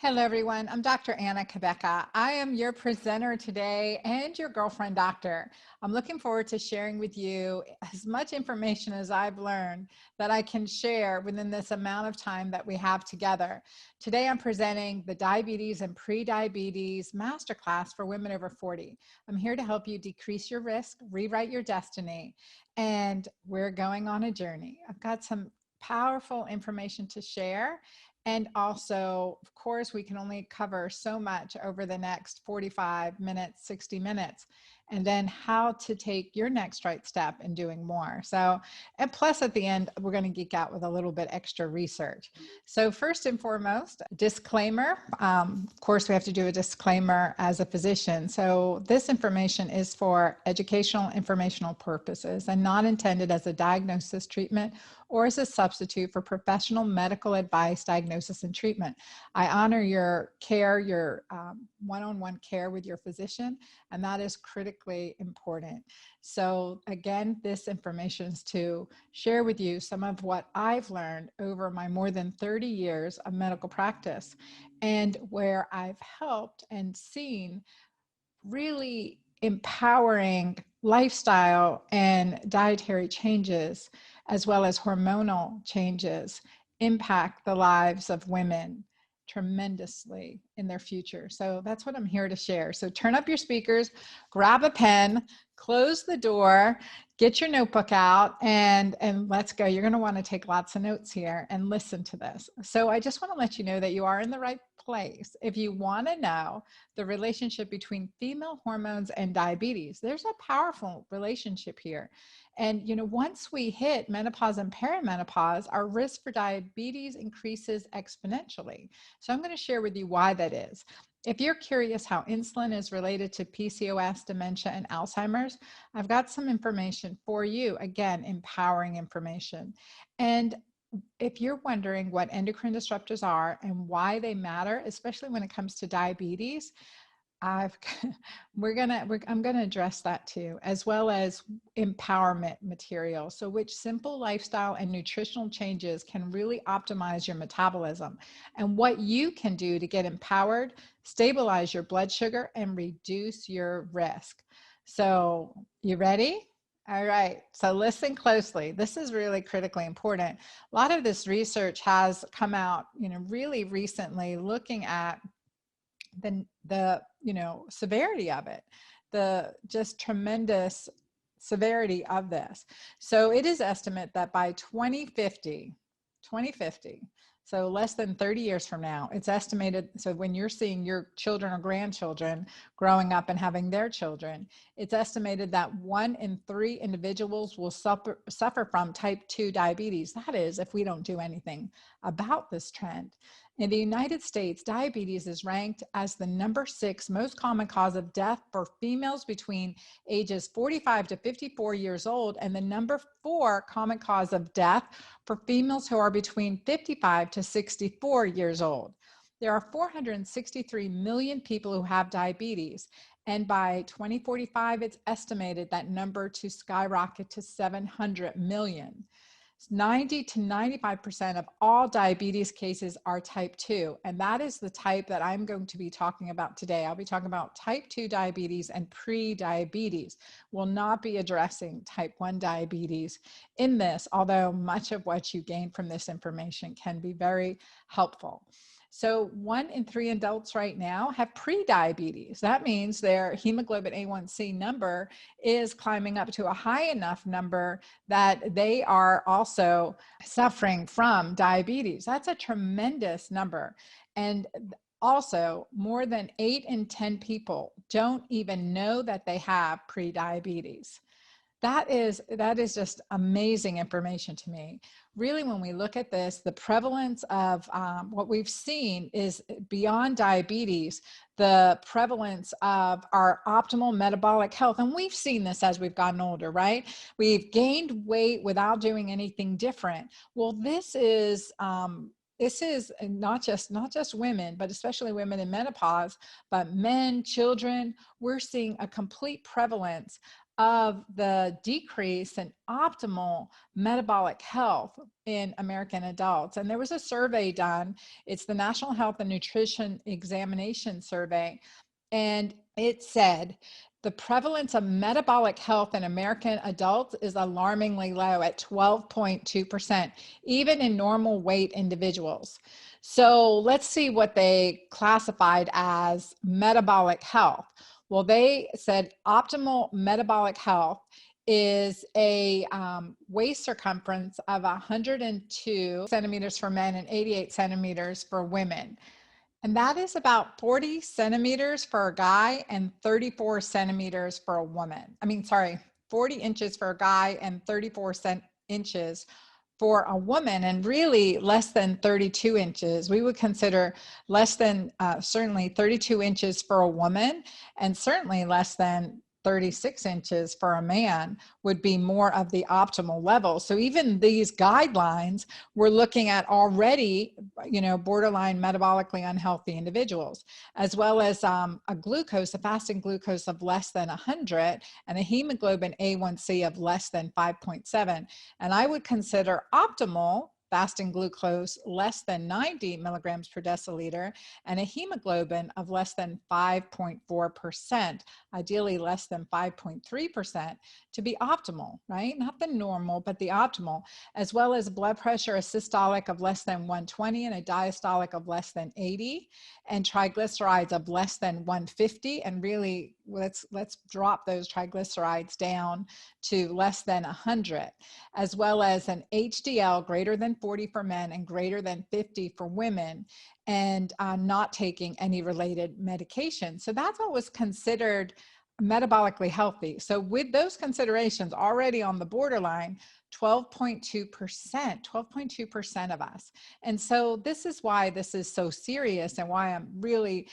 Hello, everyone. I'm Dr. Anna Cabeca. I am your presenter today and your girlfriend doctor. I'm looking forward to sharing with you as much information as I've learned that I can share within this amount of time that we have together. Today, I'm presenting the Diabetes and Pre-Diabetes Masterclass for women over 40. I'm here to help you decrease your risk, rewrite your destiny, and we're going on a journey. I've got some powerful information to share. And also, of course, we can only cover so much over the next 45 minutes, 60 minutes, and then how to take your next right step in doing more. So, and plus at the end, we're going to geek out with a little bit extra research. So first and foremost, disclaimer. Of course, we have to do a disclaimer as a physician. So this information is for educational, informational purposes and not intended as a diagnosis, treatment, or as a substitute for professional medical advice, diagnosis, and treatment. I honor your care, your one-on-one care with your physician, and that is critically important. So again, this information is to share with you some of what I've learned over my more than 30 years of medical practice, and where I've helped and seen really empowering lifestyle and dietary changes, as well as hormonal changes, impact the lives of women tremendously in their future. So that's what I'm here to share. So turn up your speakers, grab a pen, close the door, get your notebook out, and let's go. You're going to want to take lots of notes here and listen to this. So I just want to let you know that you are in the right place. If you want to know the relationship between female hormones and diabetes, there's a powerful relationship here. And, you know, once we hit menopause and perimenopause, our risk for diabetes increases exponentially. So I'm going to share with you why that is. If you're curious how insulin is related to PCOS, dementia, and Alzheimer's, I've got some information for you. Again, empowering information. And if you're wondering what endocrine disruptors are and why they matter, especially when it comes to diabetes, I'm gonna address that too, as well as empowerment material. So which simple lifestyle and nutritional changes can really optimize your metabolism, and what you can do to get empowered, stabilize your blood sugar, and reduce your risk. So you ready? All right, so listen closely. This is really critically important. A lot of this research has come out, really recently, looking at the severity of it, the just tremendous severity of this. So it is estimated that by 2050, so less than 30 years from now, it's estimated, so when you're seeing your children or grandchildren growing up and having their children, it's estimated that 1 in 3 individuals will suffer from type 2 diabetes. That is, if we don't do anything about this trend. In the United States, diabetes is ranked as the number 6 most common cause of death for females between ages 45 to 54 years old, and the number 4 common cause of death for females who are between 55 to 64 years old. There are 463 million people who have diabetes, and by 2045, it's estimated that number to skyrocket to 700 million. 90 to 95% of all diabetes cases are type 2, and that is the type that I'm going to be talking about today. I'll be talking about type 2 diabetes and pre-diabetes. We'll not be addressing type 1 diabetes in this, although much of what you gain from this information can be very helpful. So 1 in 3 adults right now have pre-diabetes. That means their hemoglobin A1C number is climbing up to a high enough number that they are also suffering from diabetes. That's a tremendous number. And also, more than 8 in 10 people don't even know that they have pre-diabetes. That is just amazing information to me. Really, when we look at this, the prevalence of what we've seen is beyond diabetes, the prevalence of our optimal metabolic health. And we've seen this as we've gotten older, right? We've gained weight without doing anything different. Well, this is not just women, but especially women in menopause, but men, children. We're seeing a complete prevalence of the decrease in optimal metabolic health in American adults. And there was a survey done. It's the National Health and Nutrition Examination Survey. And it said the prevalence of metabolic health in American adults is alarmingly low at 12.2%, even in normal weight individuals. So let's see what they classified as metabolic health. Well, they said optimal metabolic health is a waist circumference of 102 centimeters for men and 88 centimeters for women. And that is about 40 centimeters for a guy and 34 centimeters for a woman. 40 inches for a guy and 34 inches for a woman, and really less than 32 inches. We would consider less than certainly 32 inches for a woman, and certainly less than 36 inches for a man would be more of the optimal level. So even these guidelines, we're looking at already, borderline metabolically unhealthy individuals, as well as a fasting glucose of less than 100 and a hemoglobin A1C of less than 5.7. And I would consider optimal fasting glucose less than 90 milligrams per deciliter and a hemoglobin of less than 5.4%, ideally less than 5.3% to be optimal, right? Not the normal, but the optimal, as well as blood pressure, a systolic of less than 120 and a diastolic of less than 80, and triglycerides of less than 150. And really, let's drop those triglycerides down to less than 100, as well as an HDL greater than 40 for men and greater than 50 for women, and not taking any related medication. So that's what was considered metabolically healthy. So with those considerations already on the borderline, 12.2% of us. And so this is why this is so serious and why I'm really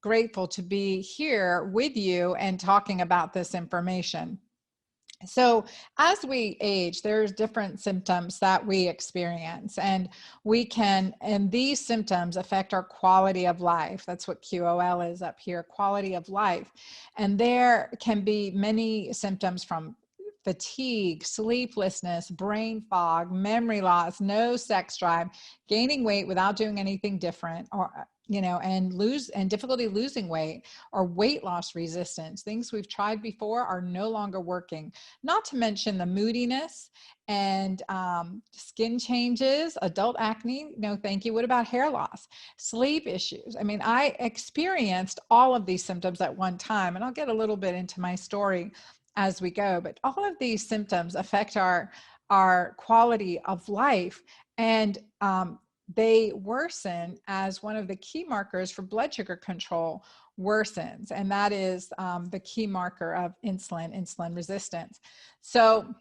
grateful to be here with you and talking about this information. So as we age, there's different symptoms that we experience, and these symptoms affect our quality of life. That's what QOL is up here, quality of life. And there can be many symptoms from fatigue, sleeplessness, brain fog, memory loss, no sex drive, gaining weight without doing anything different, or and difficulty losing weight, or weight loss resistance. Things we've tried before are no longer working. Not to mention the moodiness and skin changes, adult acne, no thank you. What about hair loss? Sleep issues. I experienced all of these symptoms at one time, and I'll get a little bit into my story as we go, but all of these symptoms affect our quality of life, and they worsen as one of the key markers for blood sugar control worsens, and that is the key marker of insulin resistance. So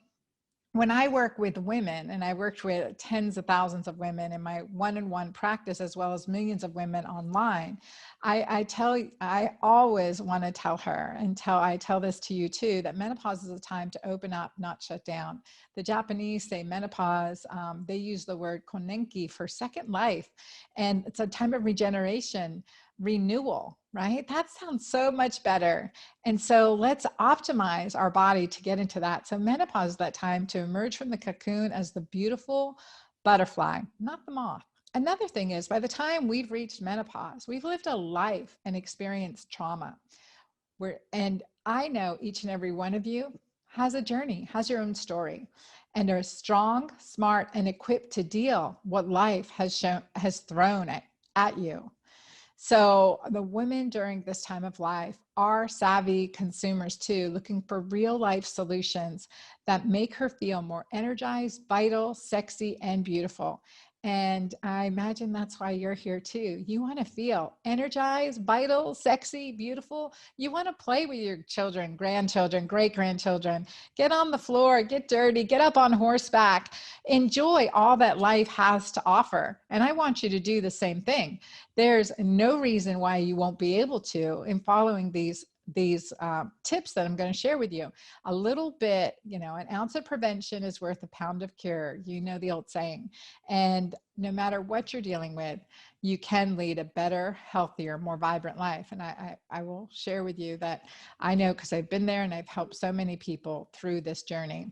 when I work with women, and I worked with tens of thousands of women in my one-on-one practice, as well as millions of women online, I always want to tell her, and I tell this to you too, that menopause is a time to open up, not shut down. The Japanese say menopause, they use the word konenki for second life, and it's a time of regeneration, renewal, right? That sounds so much better. And so let's optimize our body to get into that. So menopause is that time to emerge from the cocoon as the beautiful butterfly, not the moth. Another thing is, by the time we've reached menopause, we've lived a life and experienced trauma. And I know each and every one of you has a journey, has your own story, and are strong, smart, and equipped to deal what life has thrown at you. So the women during this time of life are savvy consumers too, looking for real life solutions that make her feel more energized, vital, sexy, and beautiful. And I imagine that's why you're here too. You want to feel energized, vital, sexy, beautiful. You want to play with your children, grandchildren, great-grandchildren. Get on the floor, get dirty, get up on horseback. Enjoy all that life has to offer. And I want you to do the same thing. There's no reason why you won't be able to in following these tips that I'm going to share with you. A little bit, an ounce of prevention is worth a pound of cure. You know the old saying. And no matter what you're dealing with, you can lead a better, healthier, more vibrant life. And I will share with you that I know, because I've been there and I've helped so many people through this journey.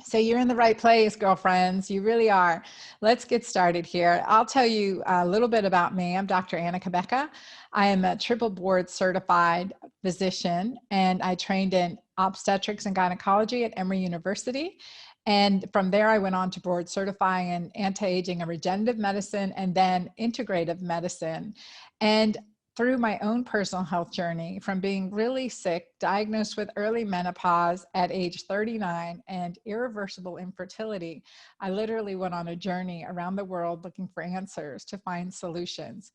So you're in the right place, girlfriends. You really are. Let's get started here. I'll tell you a little bit about me. I'm Dr. Anna Cabeca. I am a triple board certified physician, and I trained in obstetrics and gynecology at Emory University. And from there, I went on to board certifying in anti-aging and regenerative medicine, and then integrative medicine. And through my own personal health journey, from being really sick, diagnosed with early menopause at age 39 and irreversible infertility, I literally went on a journey around the world looking for answers to find solutions.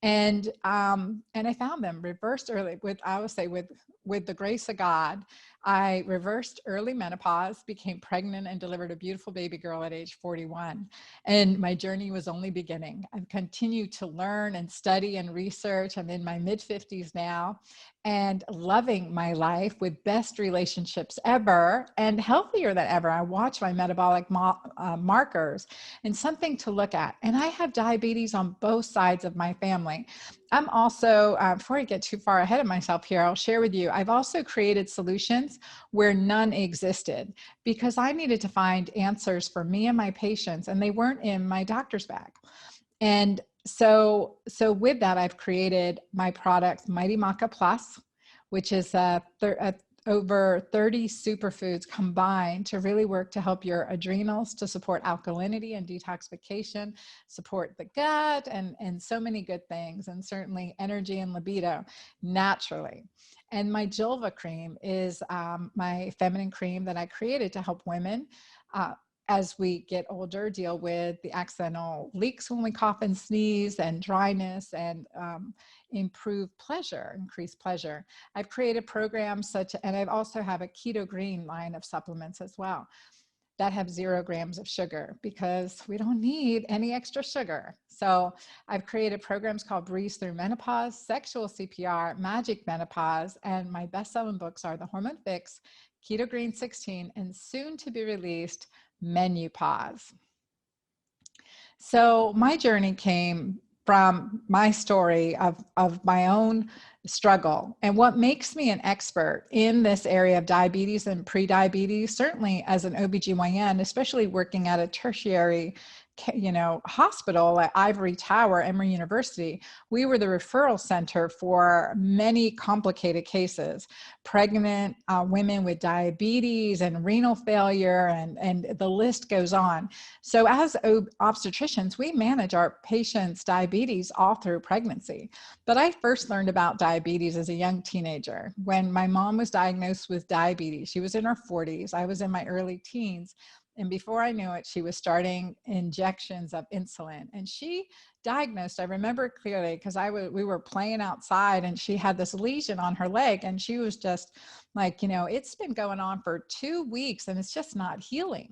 And I found them reversed early I would say with the grace of God. I reversed early menopause, became pregnant, and delivered a beautiful baby girl at age 41. And my journey was only beginning. I've continued to learn and study and research. I'm in my mid-50s now and loving my life with best relationships ever and healthier than ever. I watch my metabolic markers, and something to look at. And I have diabetes on both sides of my family. I'm also, before I get too far ahead of myself here, I'll share with you, I've also created solutions where none existed, because I needed to find answers for me and my patients, and they weren't in my doctor's bag. And so with that, I've created my product, Mighty Maca Plus, which is over 30 superfoods combined to really work to help your adrenals, to support alkalinity and detoxification, support the gut, and so many good things, and certainly energy and libido naturally. And my Julva cream is my feminine cream that I created to help women as we get older, deal with the accidental leaks when we cough and sneeze, and dryness, and improve pleasure, increase pleasure. I've created programs and I also have a Keto Green line of supplements as well that have 0 grams of sugar, because we don't need any extra sugar. So I've created programs called Breeze Through Menopause, Sexual CPR, Magic Menopause, and my best-selling books are The Hormone Fix, Keto Green 16, and soon to be released, Menopause. So my journey came from my story of my own struggle. And what makes me an expert in this area of diabetes and pre-diabetes, certainly as an OBGYN, especially working at a tertiary hospital at Ivory Tower, Emory University, we were the referral center for many complicated cases, pregnant women with diabetes and renal failure, and the list goes on. So as obstetricians, we manage our patients' diabetes all through pregnancy. But I first learned about diabetes as a young teenager when my mom was diagnosed with diabetes. She was in her 40s. I was in my early teens. And before I knew it, she was starting injections of insulin. And she diagnosed, I remember it clearly, because we were playing outside, and she had this lesion on her leg, and she was just like, it's been going on for 2 weeks and it's just not healing.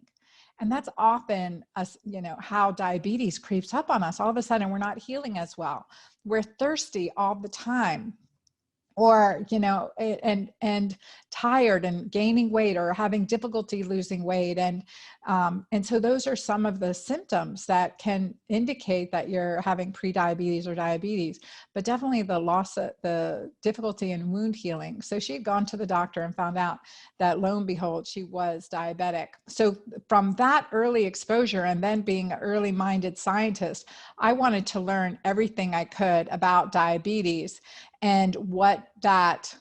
And that's often us, how diabetes creeps up on us. All of a sudden, we're not healing as well. We're thirsty all the time, or, and tired and gaining weight, or having difficulty losing weight. And so those are some of the symptoms that can indicate that you're having pre-diabetes or diabetes, but definitely the difficulty in wound healing. So she had gone to the doctor and found out that, lo and behold, she was diabetic. So from that early exposure, and then being an early minded scientist, I wanted to learn everything I could about diabetes and what that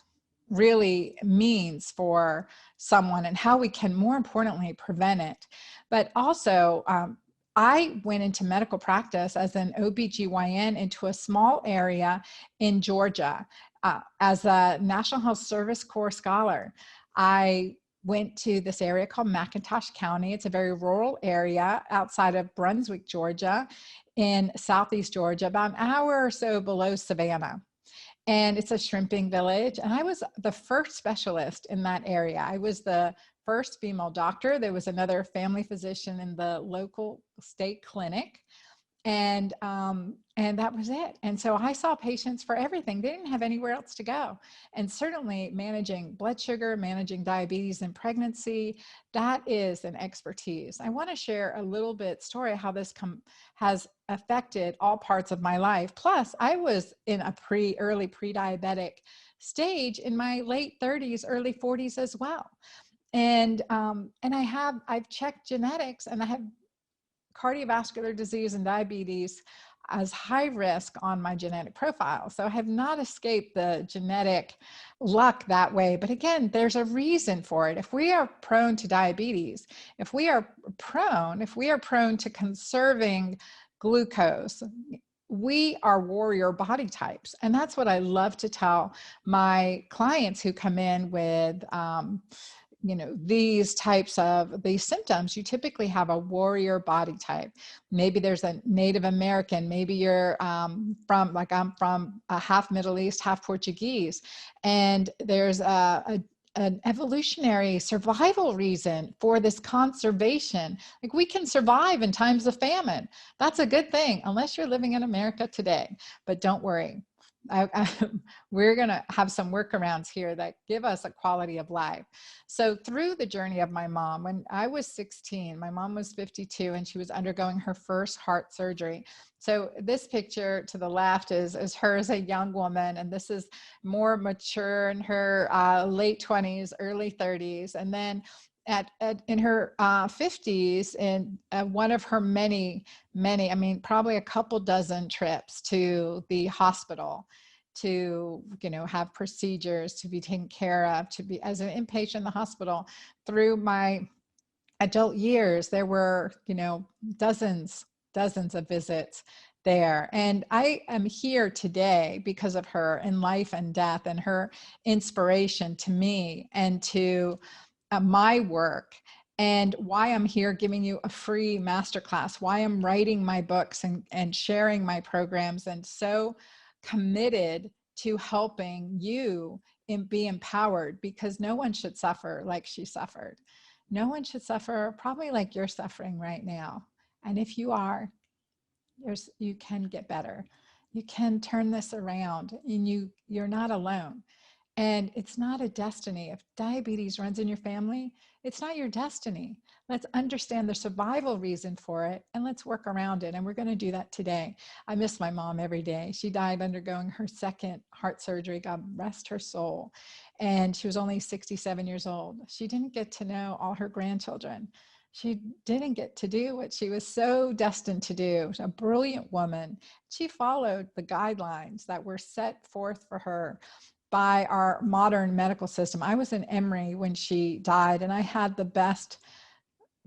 really means for someone, and how we can, more importantly, prevent it. But also, I went into medical practice as an OBGYN into a small area in Georgia as a National Health Service Corps scholar. I went to this area called McIntosh County. It's a very rural area outside of Brunswick, Georgia, in southeast Georgia, about an hour or so below Savannah. And it's a shrimping village. And I was the first specialist in that area. I was the first female doctor. There was another family physician in the local state clinic. And that was it. And so I saw patients for everything. They didn't have anywhere else to go. And certainly managing blood sugar, managing diabetes in pregnancy, that is an expertise. I want to share a little bit story how this has affected all parts of my life. Plus, I was in a early pre-diabetic stage in my late 30s, early 40s as well. And I've checked genetics, and I have cardiovascular disease and diabetes as high risk on my genetic profile. So I have not escaped the genetic luck that way. But again, there's a reason for it. If we are prone to diabetes, if we are prone to conserving glucose, we are warrior body types. And that's what I love to tell my clients who come in with these symptoms. You typically have a warrior body type. Maybe there's a Native American, maybe you're I'm from a half Middle East, half Portuguese, and there's an evolutionary survival reason for this conservation. Like, we can survive in times of famine. That's a good thing, unless you're living in America today. But don't worry. We're going to have some workarounds here that give us a quality of life. So through the journey of my mom, when I was 16, my mom was 52, and she was undergoing her first heart surgery. So this picture to the left is her as a young woman, and this is more mature in her late 20s, early 30s. And then in her 50s, in one of her many, I mean, probably a couple dozen trips to the hospital to, have procedures, to be taken care of, to be as an inpatient in the hospital. Through my adult years, there were, dozens of visits there. And I am here today because of her in life and death, and her inspiration to me and to my work, and why I'm here giving you a free masterclass, why I'm writing my books and sharing my programs, and so committed to helping you be empowered, because no one should suffer like she suffered. No one should suffer probably like you're suffering right now. And if you are, you can get better. You can turn this around, and you're not alone. And it's not a destiny. If diabetes runs in your family, it's not your destiny. Let's understand the survival reason for it, and let's work around it. And we're going to do that today. I miss my mom every day. She died undergoing her second heart surgery. God rest her soul. And she was only 67 years old. She didn't get to know all her grandchildren. She didn't get to do what she was so destined to do. A brilliant woman. She followed the guidelines that were set forth for her by our modern medical system. I was in Emory when she died, and I had the best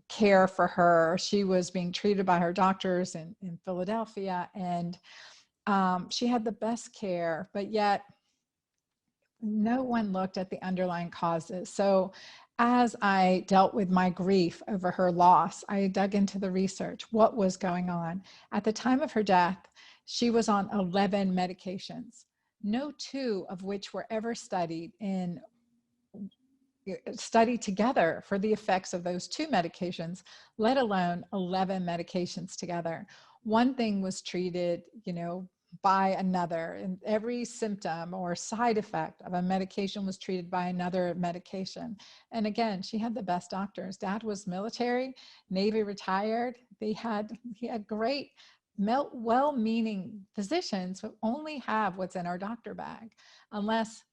care for her. She was being treated by her doctors in Philadelphia, and she had the best care, but yet no one looked at the underlying causes. So as I dealt with my grief over her loss, I dug into the research. What was going on? At the time of her death, she was on 11 medications, no two of which were ever studied together for the effects of those two medications, let alone 11 medications together. One thing was treated, by another, and every symptom or side effect of a medication was treated by another medication. And again, she had the best doctors. Dad was military, Navy retired. He had great, well-meaning physicians who only have what's in our doctor bag, unless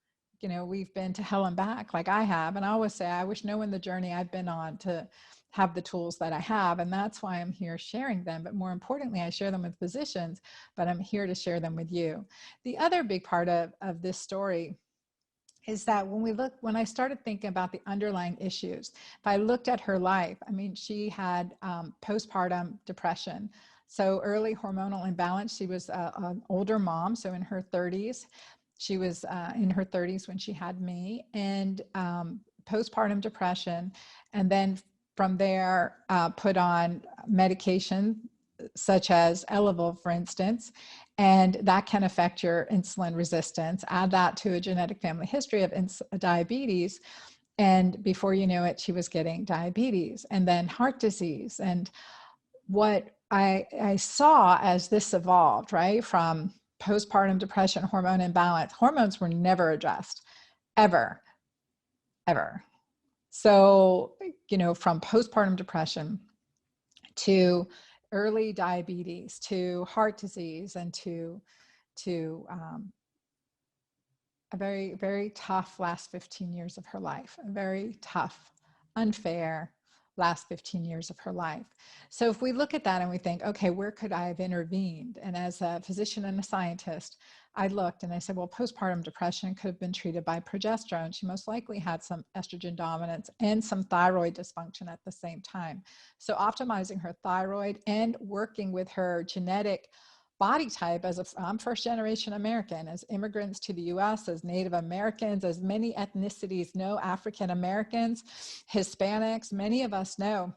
we've been to hell and back like I have. And I always say, I wish no one the journey I've been on to have the tools that I have. And that's why I'm here sharing them. But more importantly, I share them with physicians, but I'm here to share them with you. The other big part of this story is that when I started thinking about the underlying issues, if I looked at her life, I mean, she had postpartum depression. So early hormonal imbalance. She was an older mom, so in her 30s. She was in her 30s when she had me, and postpartum depression. And then from there, put on medication such as Elevil, for instance, and that can affect your insulin resistance. Add that to a genetic family history of diabetes, and before you know it, she was getting diabetes and then heart disease. And what I saw as this evolved, right, from postpartum depression, hormone imbalance, hormones were never addressed, ever, ever. So, from postpartum depression to early diabetes, to heart disease, and to a very, very tough last 15 years of her life, a very tough, unfair last 15 years of her life. So if we look at that and we think, okay, where could I have intervened? And as a physician and a scientist, I looked and I said, well, postpartum depression could have been treated by progesterone. She most likely had some estrogen dominance and some thyroid dysfunction at the same time. So optimizing her thyroid and working with her genetic body type I'm first generation American, as immigrants to the US, as Native Americans, as many ethnicities know, African Americans, Hispanics, many of us know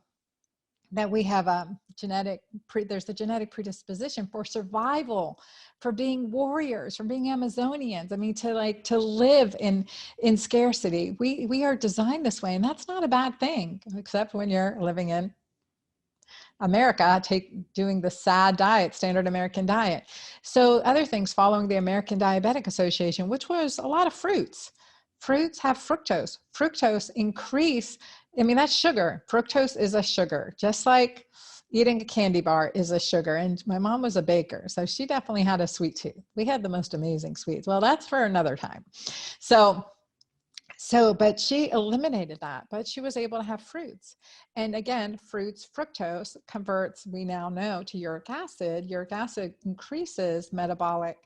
that we have there's a genetic predisposition for survival, for being warriors, for being Amazonians. I mean, to live in scarcity. We are designed this way, and that's not a bad thing, except when you're living in America, doing the SAD diet, standard American diet. So other things following the American Diabetic Association, which was a lot of fruits. Fruits have fructose. Fructose increase, I mean, that's sugar. Fructose is a sugar, just like eating a candy bar is a sugar. And my mom was a baker, so she definitely had a sweet tooth. We had the most amazing sweets. Well, that's for another time. But she eliminated that, but she was able to have fruits. And again, fruits, fructose converts, we now know, to uric acid. Uric acid increases metabolic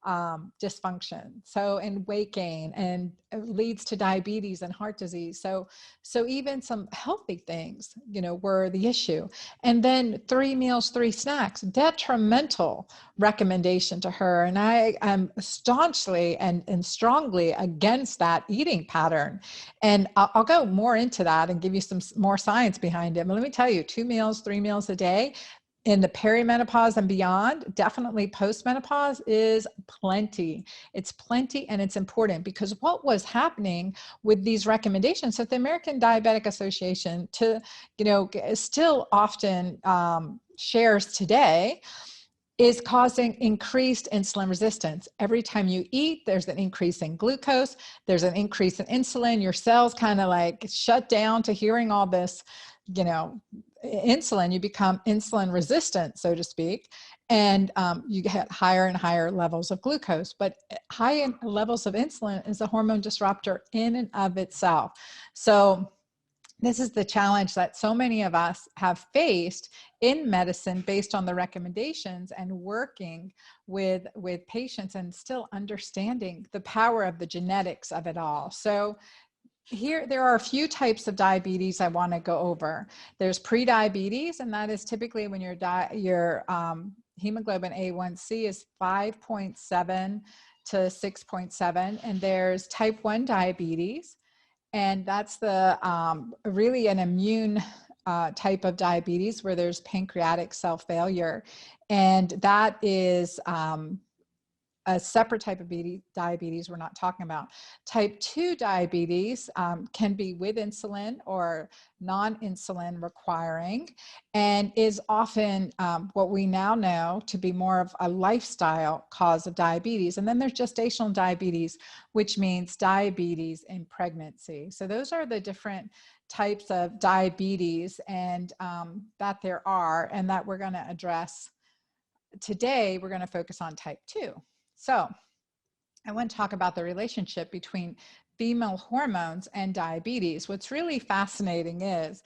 dysfunction. So, and weight gain, and leads to diabetes and heart disease. So even some healthy things, were the issue. And then 3 meals, 3 snacks, detrimental recommendation to her. And I am staunchly and strongly against that eating pattern. And I'll go more into that and give you some more science behind it. But let me tell you, 2 meals, 3 meals a day in the perimenopause and beyond, definitely postmenopause, is plenty. It's plenty, and it's important, because what was happening with these recommendations that the American Diabetic Association still often shares today is causing increased insulin resistance. Every time you eat, there's an increase in glucose, there's an increase in insulin. Your cells kind of like shut down to hearing all this, insulin. You become insulin resistant, so to speak, and you get higher and higher levels of glucose. But high levels of insulin is a hormone disruptor in and of itself. So this is the challenge that so many of us have faced in medicine, based on the recommendations and working with patients, and still understanding the power of the genetics of it all. So here, there are a few types of diabetes I want to go over. There's pre-diabetes, and that is typically when your hemoglobin A1C is 5.7 to 6.7. And there's type 1 diabetes, and that's the really an immune type of diabetes, where there's pancreatic cell failure. And that is a separate type of diabetes we're not talking about. Type 2 diabetes can be with insulin or non-insulin requiring, and is often what we now know to be more of a lifestyle cause of diabetes. And then there's gestational diabetes, which means diabetes in pregnancy. So those are the different types of diabetes and that there are, and that we're going to address today. We're going to focus on type 2. So I want to talk about the relationship between female hormones and diabetes. What's really fascinating is,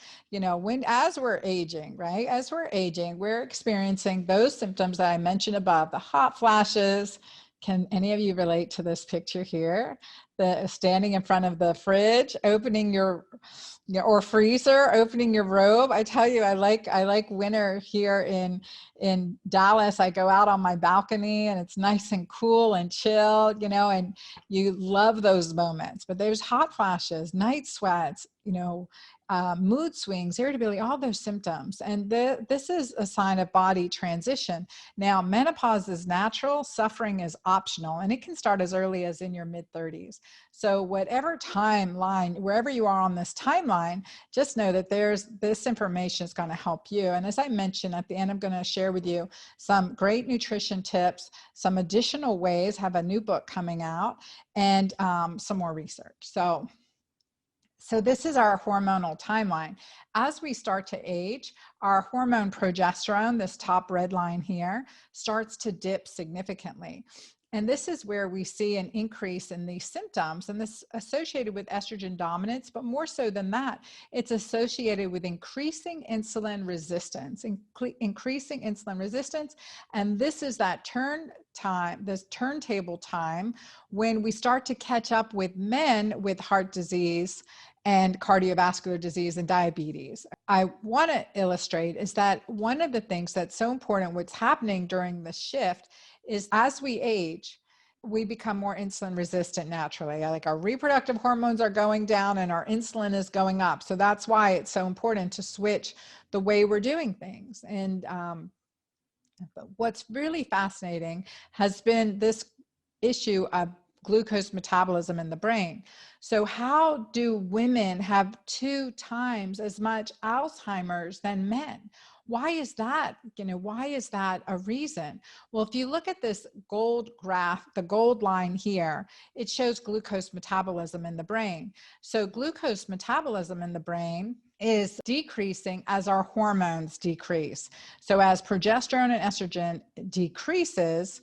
as we're aging, right? As we're aging, we're experiencing those symptoms that I mentioned above, the hot flashes. Can any of you relate to this picture here? The standing in front of the fridge, opening your or freezer, opening your robe. I tell you, I like winter here in Dallas. I go out on my balcony and it's nice and cool and chill, and you love those moments. But there's hot flashes, night sweats, mood swings, irritability, all those symptoms. And this is a sign of body transition. Now, menopause is natural, suffering is optional, and it can start as early as in your mid-30s. So whatever timeline, wherever you are on this timeline, just know that this information is going to help you. And as I mentioned at the end, I'm going to share with you some great nutrition tips, some additional ways, have a new book coming out, and some more research. So this is our hormonal timeline. As we start to age, our hormone progesterone, this top red line here, starts to dip significantly. And this is where we see an increase in these symptoms, and this associated with estrogen dominance, but more so than that, it's associated with increasing insulin resistance, increasing insulin resistance. And this is that this turntable time when we start to catch up with men with heart disease and cardiovascular disease and diabetes. I want to illustrate is that one of the things that's so important, what's happening during the shift, is as we age, we become more insulin resistant naturally. Like our reproductive hormones are going down and our insulin is going up. So that's why it's so important to switch the way we're doing things. And but what's really fascinating has been this issue of glucose metabolism in the brain. So how do women have 2 times as much Alzheimer's than men? Why is that? Why is that a reason? Well, if you look at this gold graph, the gold line here, it shows glucose metabolism in the brain. So glucose metabolism in the brain is decreasing as our hormones decrease. So as progesterone and estrogen decreases,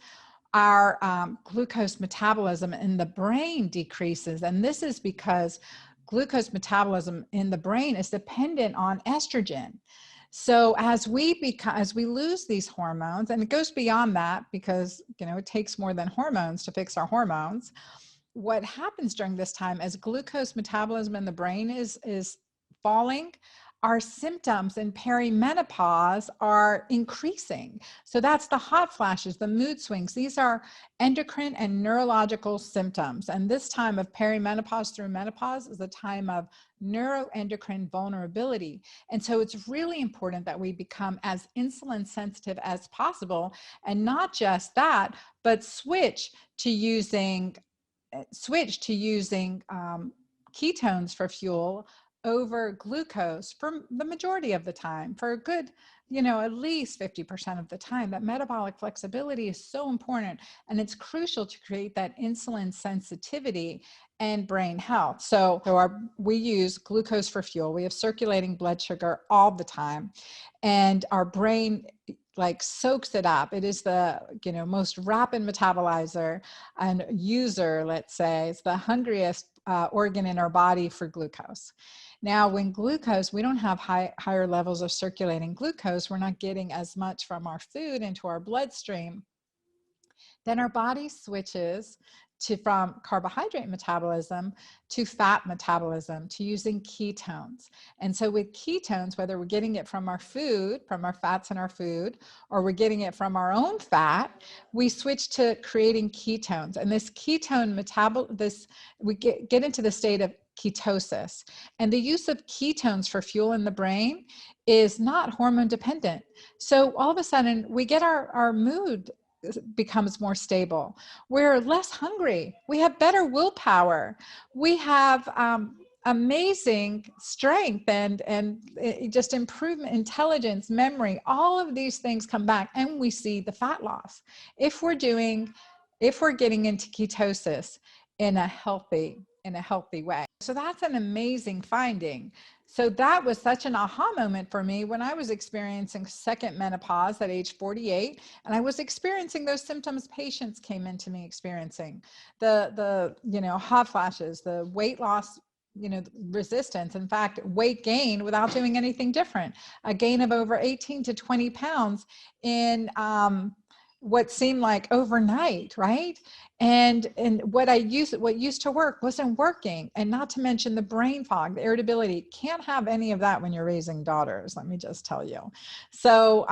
our glucose metabolism in the brain decreases. And this is because glucose metabolism in the brain is dependent on estrogen. So as we lose these hormones, and it goes beyond that because it takes more than hormones to fix our hormones. What happens during this time as glucose metabolism in the brain is falling, our symptoms in perimenopause are increasing. So that's the hot flashes, the mood swings. These are endocrine and neurological symptoms. And this time of perimenopause through menopause is a time of neuroendocrine vulnerability. And so it's really important that we become as insulin sensitive as possible. And not just that, but switch to using ketones for fuel over glucose for the majority of the time, for a good, at least 50% of the time. That metabolic flexibility is so important, and it's crucial to create that insulin sensitivity and brain health. So we use glucose for fuel. We have circulating blood sugar all the time, and our brain soaks it up. It is the most rapid metabolizer and user, let's say. It's the hungriest organ in our body for glucose. Now, when glucose, we don't have higher levels of circulating glucose, we're not getting as much from our food into our bloodstream, then our body switches from carbohydrate metabolism to fat metabolism, to using ketones. And so with ketones, whether we're getting it from our food, from our fats in our food, or we're getting it from our own fat, we switch to creating ketones. And this ketone we get into the state of ketosis. And the use of ketones for fuel in the brain is not hormone dependent. So all of a sudden we get our mood becomes more stable. We're less hungry. We have better willpower. We have amazing strength and just improvement, intelligence, memory. All of these things come back, and we see the fat loss if we're getting into ketosis in a healthy way. So that's an amazing finding. So that was such an aha moment for me when I was experiencing second menopause at age 48, and I was experiencing those symptoms patients came into me experiencing. The hot flashes, the weight loss, resistance, in fact, weight gain without doing anything different, a gain of over 18 to 20 pounds in what seemed like overnight, right? And what used to work wasn't working. And not to mention the brain fog, the irritability. Can't have any of that when you're raising daughters, let me just tell you. So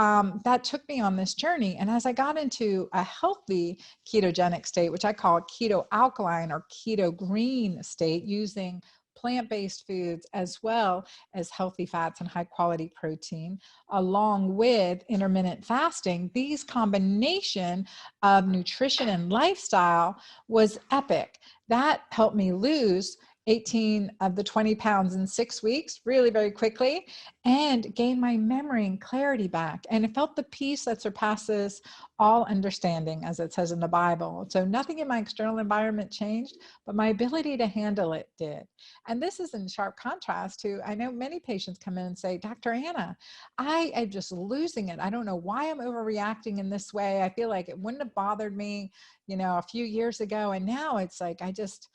that took me on this journey. And as I got into a healthy ketogenic state, which I call keto alkaline or keto green state, using plant-based foods, as well as healthy fats and high quality protein, along with intermittent fasting, these combination of nutrition and lifestyle was epic. That helped me lose 18 of the 20 pounds in 6 weeks, really very quickly, and gain my memory and clarity back. And it felt the peace that surpasses all understanding, as it says in the Bible. So nothing in my external environment changed, but my ability to handle it did. And this is in sharp contrast to, I know many patients come in and say, Dr. Anna, I am just losing it. I don't know why I'm overreacting in this way. I feel like it wouldn't have bothered me, a few years ago. And now it's like, I just,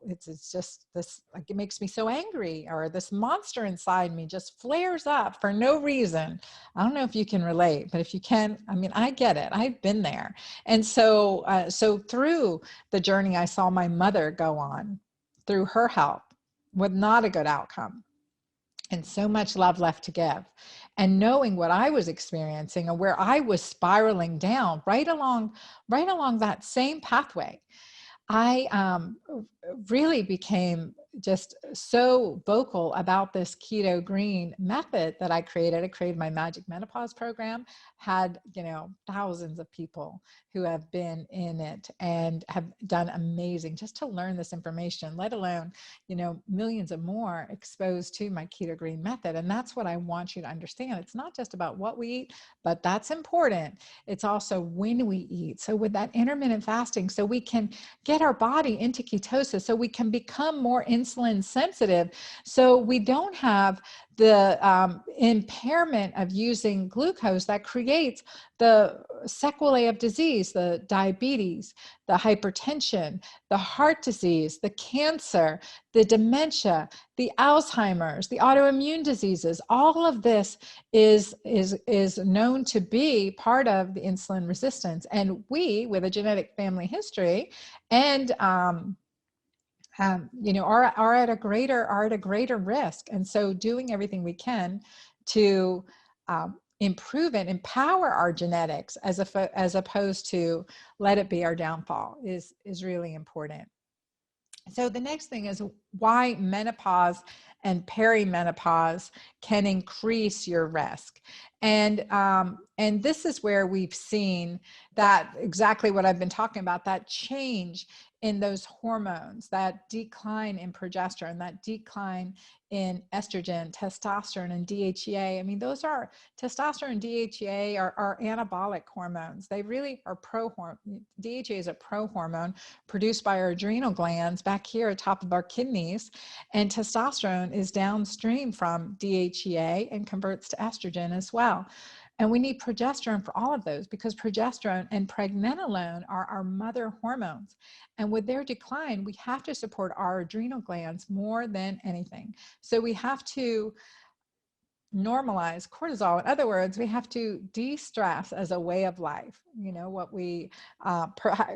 it's just this, like, it makes me so angry, or this monster inside me just flares up for no reason. I don't know if you can relate, but if you can, I mean, I get it. I've been there. And so, so through the journey I saw my mother go on through her health with not a good outcome, and so much love left to give, and knowing what I was experiencing and where I was spiraling down right along that same pathway, I really became just so vocal about this Keto Green method that I created. I created my Magic Menopause program, had, thousands of people who have been in it and have done amazing just to learn this information, let alone, millions of more exposed to my Keto Green method. And that's what I want you to understand. It's not just about what we eat, but that's important. It's also when we eat. So with that intermittent fasting, so we can get our body into ketosis, so we can become more insulin sensitive, so we don't have the impairment of using glucose that creates the sequelae of disease, the diabetes, the hypertension, the heart disease, the cancer, the dementia, the Alzheimer's, the autoimmune diseases. All of this is known to be part of the insulin resistance. And we, with a genetic family history, and are at a greater risk. And so doing everything we can to improve and empower our genetics as opposed to let it be our downfall is really important. So the next thing is why menopause and perimenopause can increase your risk. And this is where we've seen that exactly what I've been talking about, that change in those hormones, that decline in progesterone, that decline in estrogen, testosterone, and DHEA. I mean, those are, testosterone and DHEA are anabolic hormones. They really are DHEA is a pro-hormone produced by our adrenal glands back here at top of our kidneys. And testosterone is downstream from DHEA and converts to estrogen as well. And we need progesterone for all of those, because progesterone and pregnenolone are our mother hormones. And with their decline, we have to support our adrenal glands more than anything. So we have to normalize cortisol. In other words, we have to de-stress as a way of life. What we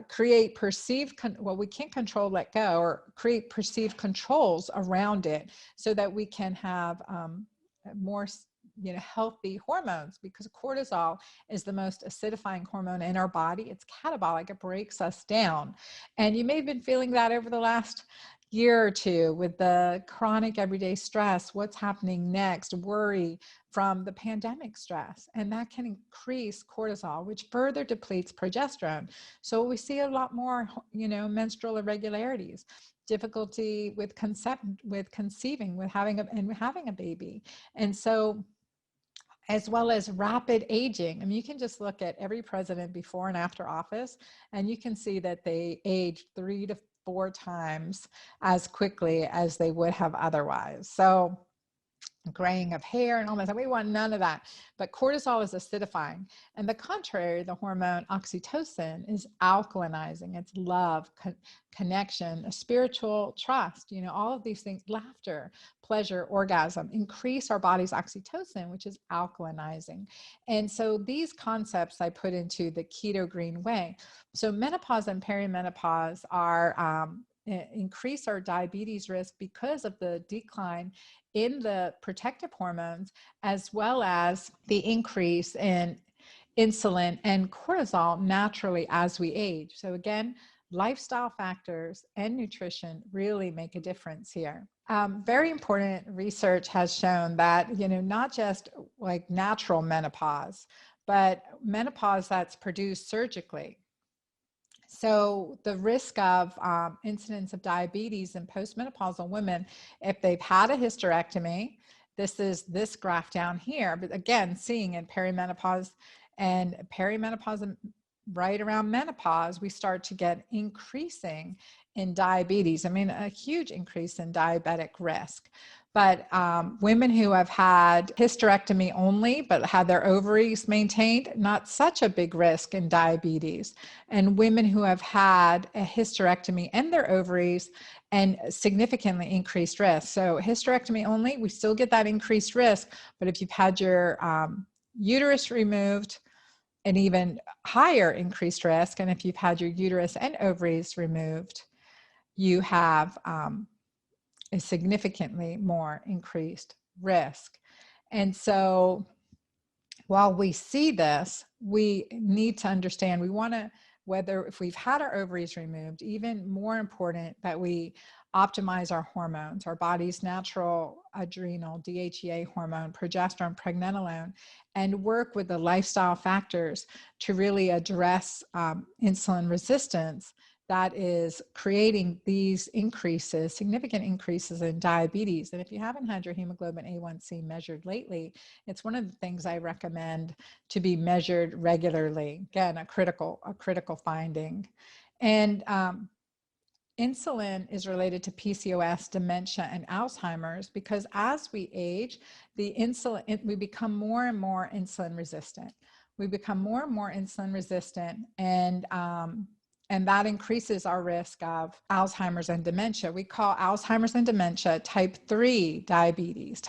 create perceived, what we can't control, let go, or create perceived controls around it, so that we can have more healthy hormones, because cortisol is the most acidifying hormone in our body. It's catabolic. It breaks us down. And you may have been feeling that over the last year or two with the chronic everyday stress, what's happening next, worry from the pandemic stress, and that can increase cortisol, which further depletes progesterone. So we see a lot more, menstrual irregularities, difficulty with conceiving, with having a baby. And so, as well as rapid aging. I mean, you can just look at every president before and after office, and you can see that they age 3 to 4 times as quickly as they would have otherwise. So graying of hair and all that. We want none of that. But cortisol is acidifying. And the contrary, the hormone oxytocin is alkalinizing. It's love, connection, a spiritual trust, all of these things, laughter, pleasure, orgasm, increase our body's oxytocin, which is alkalinizing. And so these concepts I put into the Keto Green way. So menopause and perimenopause are increase our diabetes risk because of the decline in the protective hormones, as well as the increase in insulin and cortisol naturally as we age. So again, lifestyle factors and nutrition really make a difference here. Very important research has shown that, not just like natural menopause, but menopause that's produced surgically. So the risk of incidence of diabetes in postmenopausal women, if they've had a hysterectomy, this is this graph down here, but again, seeing in perimenopause and perimenopause and right around menopause, we start to get increasing in diabetes. I mean, a huge increase in diabetic risk. But women who have had hysterectomy only, but had their ovaries maintained, not such a big risk in diabetes. And women who have had a hysterectomy and their ovaries and significantly increased risk. So hysterectomy only, we still get that increased risk, but if you've had your uterus removed, an even higher increased risk. And if you've had your uterus and ovaries removed, you have a significantly more increased risk. And so while we see this, we need to understand, we want to, whether if we've had our ovaries removed, even more important that we optimize our hormones, our body's natural adrenal, DHEA hormone, progesterone, pregnenolone, and work with the lifestyle factors to really address insulin resistance that is creating these increases, significant increases in diabetes. And if you haven't had your hemoglobin A1C measured lately, it's one of the things I recommend to be measured regularly. Again, a critical finding. And insulin is related to PCOS, dementia, and Alzheimer's because as we age, we become more and more insulin resistant. We become more and more insulin resistant, and that increases our risk of Alzheimer's and dementia. We call Alzheimer's and dementia type 3 diabetes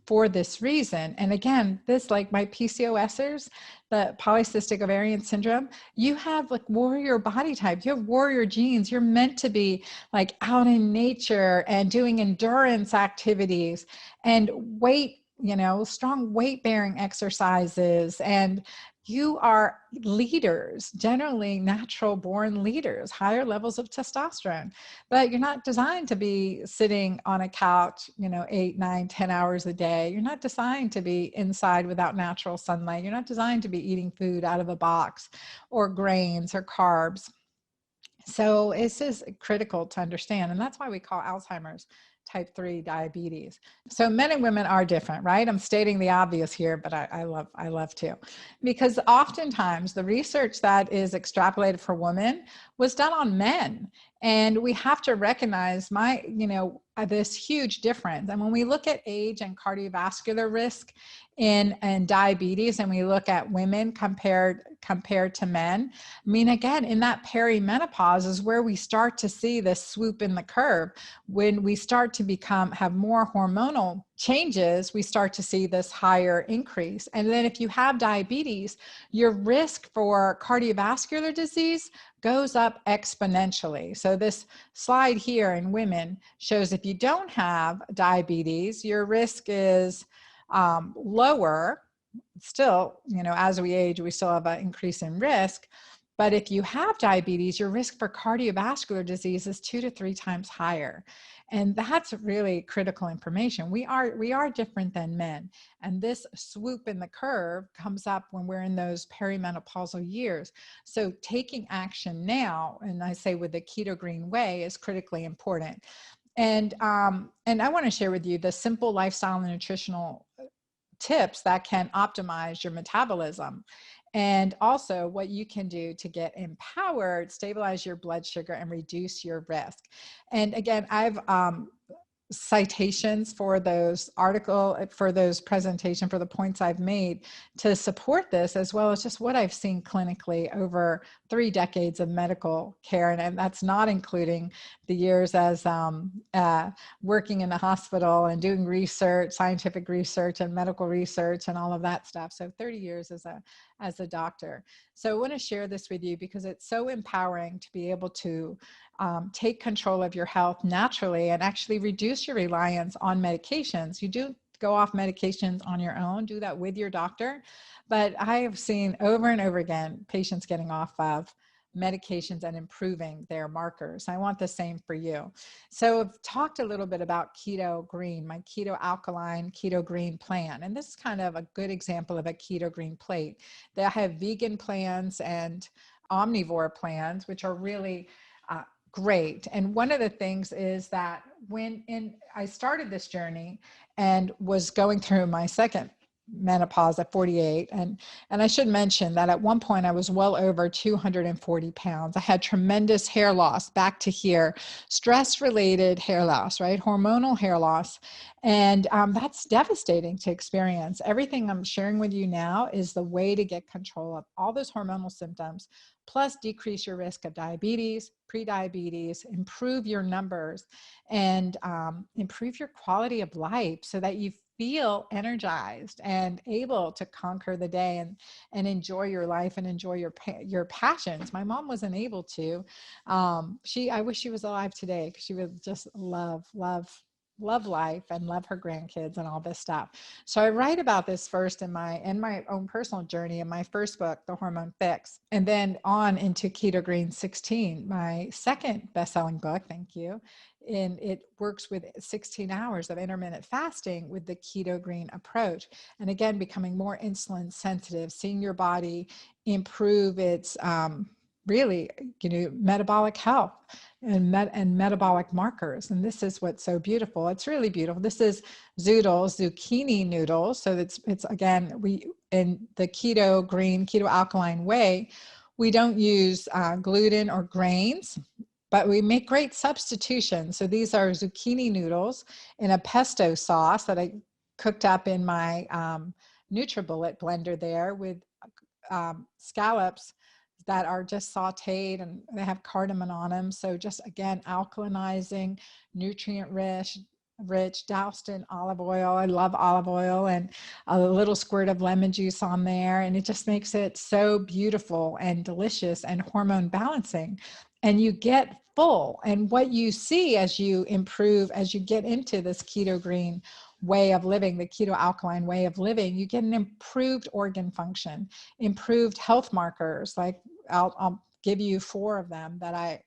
for this reason. And again, this, like my PCOSers, the polycystic ovarian syndrome, you have like warrior body type, you have warrior genes. You're meant to be like out in nature and doing endurance activities and strong weight bearing exercises. And you are leaders, generally natural born leaders, higher levels of testosterone, but you're not designed to be sitting on a couch, 8, 9, 10 hours a day. You're not designed to be inside without natural sunlight. You're not designed to be eating food out of a box or grains or carbs. So this is critical to understand. And that's why we call Alzheimer's type 3 diabetes. So men and women are different, right? I'm stating the obvious here, but I love to, because oftentimes the research that is extrapolated for women was done on men. And we have to recognize this huge difference. And when we look at age and cardiovascular risk in diabetes, and we look at women compared to men, I mean, again, in that perimenopause is where we start to see this swoop in the curve. When we start to have more hormonal changes, we start to see this higher increase. And then if you have diabetes, your risk for cardiovascular disease goes up exponentially. So this slide here in women shows if you don't have diabetes, your risk is lower. Still, as we age, we still have an increase in risk. But if you have diabetes, your risk for cardiovascular disease is 2 to 3 times higher. And that's really critical information. We are different than men. And this swoop in the curve comes up when we're in those perimenopausal years. So taking action now, and I say with the Keto Green way, is critically important. And I want to share with you the simple lifestyle and nutritional tips that can optimize your metabolism, and also what you can do to get empowered, stabilize your blood sugar, and reduce your risk. And again, I've citations for those presentation, for the points I've made to support this, as well as just what I've seen clinically over 3 decades of medical care. And that's not including the years as working in the hospital and doing research, scientific research and medical research and all of that stuff. So 30 years as a doctor. So I want to share this with you because it's so empowering to be able to take control of your health naturally and actually reduce your reliance on medications. You do go off medications on your own, do that with your doctor. But I have seen over and over again patients getting off of medications and improving their markers. I want the same for you. So I've talked a little bit about Keto Green, my keto alkaline, Keto Green plan. And this is kind of a good example of a Keto Green plate. They have vegan plans and omnivore plans, which are really great. And one of the things is that I started this journey and was going through my second menopause at 48. And I should mention that at one point I was well over 240 pounds. I had tremendous hair loss back to here, stress-related hair loss, right? Hormonal hair loss. And that's devastating to experience. Everything I'm sharing with you now is the way to get control of all those hormonal symptoms, plus decrease your risk of diabetes, prediabetes, improve your numbers, and improve your quality of life so that you feel energized and able to conquer the day and enjoy your life and enjoy your passions. My mom wasn't able to. I wish she was alive today because she would just love life and love her grandkids and all this stuff. So I write about this first in my own personal journey in my first book, The Hormone Fix, and then on into Keto Green 16, my second best-selling book. Thank you. And it works with 16 hours of intermittent fasting with the Keto Green approach. And again, becoming more insulin sensitive, seeing your body improve its really, metabolic health and metabolic markers. And this is what's so beautiful. It's really beautiful. This is zucchini noodles. So it's again, in the Keto Green, Keto Alkaline way, we don't use gluten or grains, but we make great substitutions. So these are zucchini noodles in a pesto sauce that I cooked up in my NutriBullet blender there with scallops that are just sauteed, and they have cardamom on them. So just again, alkalinizing, nutrient rich, doused in olive oil. I love olive oil, and a little squirt of lemon juice on there. And it just makes it so beautiful and delicious and hormone balancing. And you get full. And what you see as you improve, as you get into this Keto Green way of living, the keto alkaline way of living, you get an improved organ function, improved health markers. Like I'll give you 4 of them that I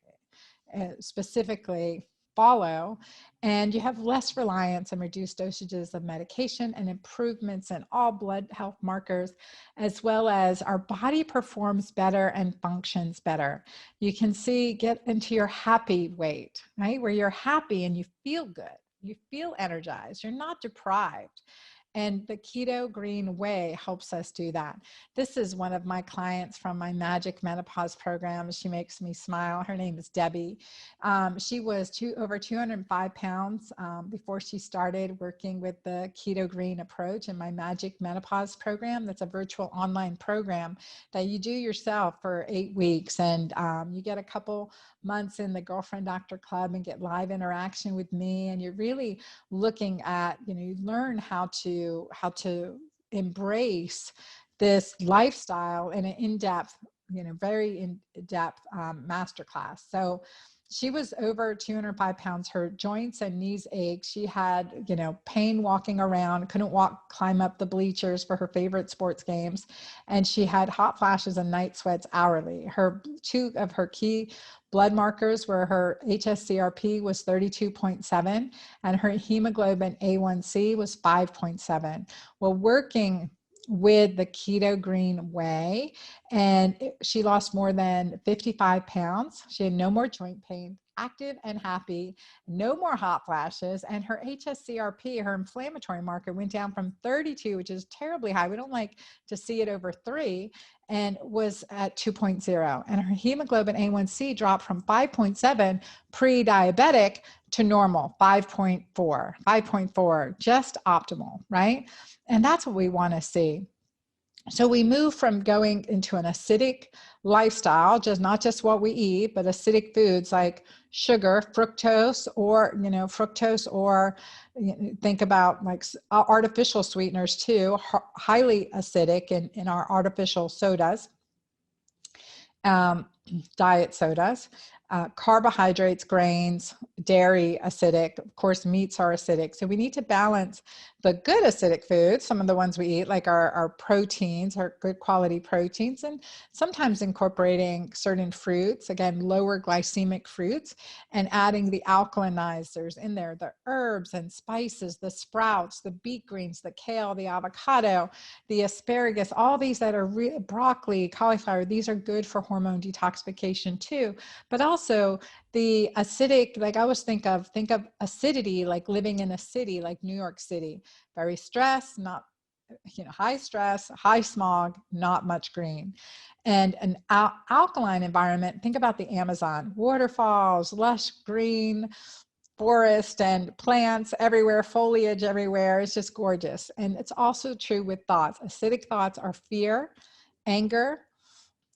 specifically follow, and you have less reliance and reduced dosages of medication and improvements in all blood health markers, as well as our body performs better and functions better. You can see, get into your happy weight, right? Where you're happy and you feel good, you feel energized, you're not deprived. And the Keto Green way helps us do that. This is one of my clients from my Magic Menopause program. She makes me smile. Her name is Debbie. She was over 205 pounds before she started working with the Keto Green approach in my Magic Menopause program. That's a virtual online program that you do yourself for 8 weeks. And you get a couple months in the Girlfriend Doctor Club and get live interaction with me. And you're really looking at, you learn how to embrace this lifestyle in an in-depth, very in-depth masterclass. So she was over 205 pounds. Her joints and knees ached. She had, pain walking around, couldn't climb up the bleachers for her favorite sports games. And she had hot flashes and night sweats hourly. 2 of her key blood markers were her HSCRP was 32.7 and her hemoglobin A1C was 5.7. Well, working with the Keto Green way, and she lost more than 55 pounds. She had no more joint pain, active and happy, no more hot flashes, and her HSCRP, her inflammatory marker, went down from 32, which is terribly high. We don't like to see it over 3, and was at 2.0. And her hemoglobin A1C dropped from 5.7 pre-diabetic to normal, 5.4, just optimal, right? And that's what we want to see. So we move from going into an acidic lifestyle, just not just what we eat, but acidic foods like sugar, fructose, or think about like artificial sweeteners too, highly acidic in our artificial sodas, diet sodas, carbohydrates, grains, dairy acidic. Of course, meats are acidic. So we need to balance the good acidic foods, some of the ones we eat, like our proteins, our good quality proteins, and sometimes incorporating certain fruits, again, lower glycemic fruits, and adding the alkalinizers in there, the herbs and spices, the sprouts, the beet greens, the kale, the avocado, the asparagus, all these that are broccoli, cauliflower, these are good for hormone detoxification too. But also the acidic, like I always think of acidity, like living in a city like New York City, very stressed, not, high stress, high smog, not much green. And an alkaline environment, think about the Amazon, waterfalls, lush green forest and plants everywhere, foliage everywhere. It's just gorgeous. And it's also true with thoughts. Acidic thoughts are fear, anger,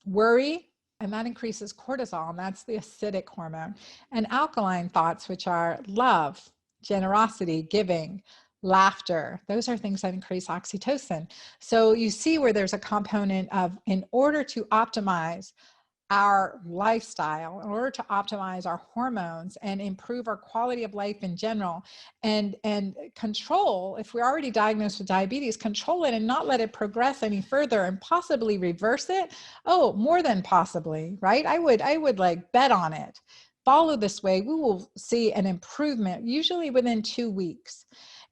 worry, and that increases cortisol, and that's the acidic hormone. And alkaline thoughts, which are love, generosity, giving, laughter, those are things that increase oxytocin. So you see where there's a component of, in order to optimize our lifestyle, in order to optimize our hormones and improve our quality of life in general, and control, if we're already diagnosed with diabetes, control it and not let it progress any further and possibly reverse it. Oh, more than possibly, right? I would like bet on it. Follow this way, we will see an improvement usually within 2 weeks.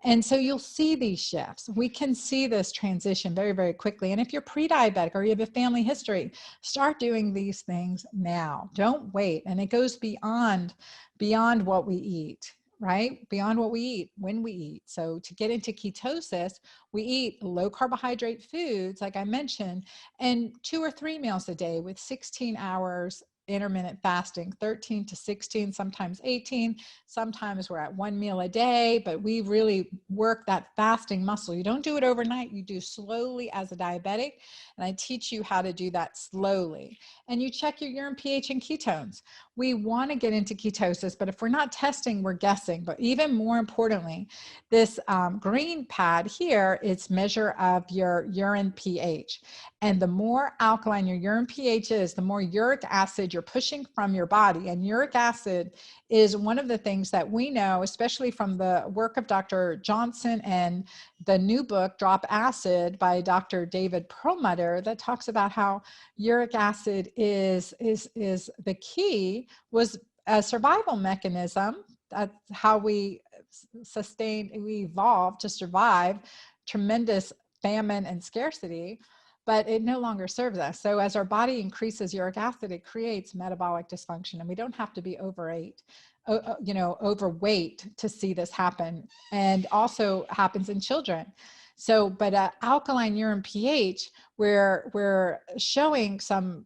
And so you'll see these shifts. We can see this transition very, very quickly. And if you're pre-diabetic or you have a family history, start doing these things now. Don't wait. And it goes beyond what we eat, right? Beyond what we eat, when we eat. So to get into ketosis, we eat low carbohydrate foods, like I mentioned, and 2 or 3 meals a day with 16 hours intermittent fasting, 13 to 16, sometimes 18. Sometimes we're at 1 meal a day, but we really work that fasting muscle. You don't do it overnight. You do slowly as a diabetic. And I teach you how to do that slowly. And you check your urine pH and ketones. We want to get into ketosis, but if we're not testing, we're guessing. But even more importantly, this green pad here is measure of your urine pH. And the more alkaline your urine pH is, the more uric acid you're pushing from your body. And uric acid is one of the things that we know, especially from the work of Dr. Johnson and the new book, Drop Acid by Dr. David Perlmutter, that talks about how uric acid is the key, was a survival mechanism. That's how we evolved to survive tremendous famine and scarcity, but it no longer serves us. So as our body increases uric acid, it creates metabolic dysfunction, and we don't have to be overweight to see this happen, and also happens in children. So, but alkaline urine pH, we're showing some,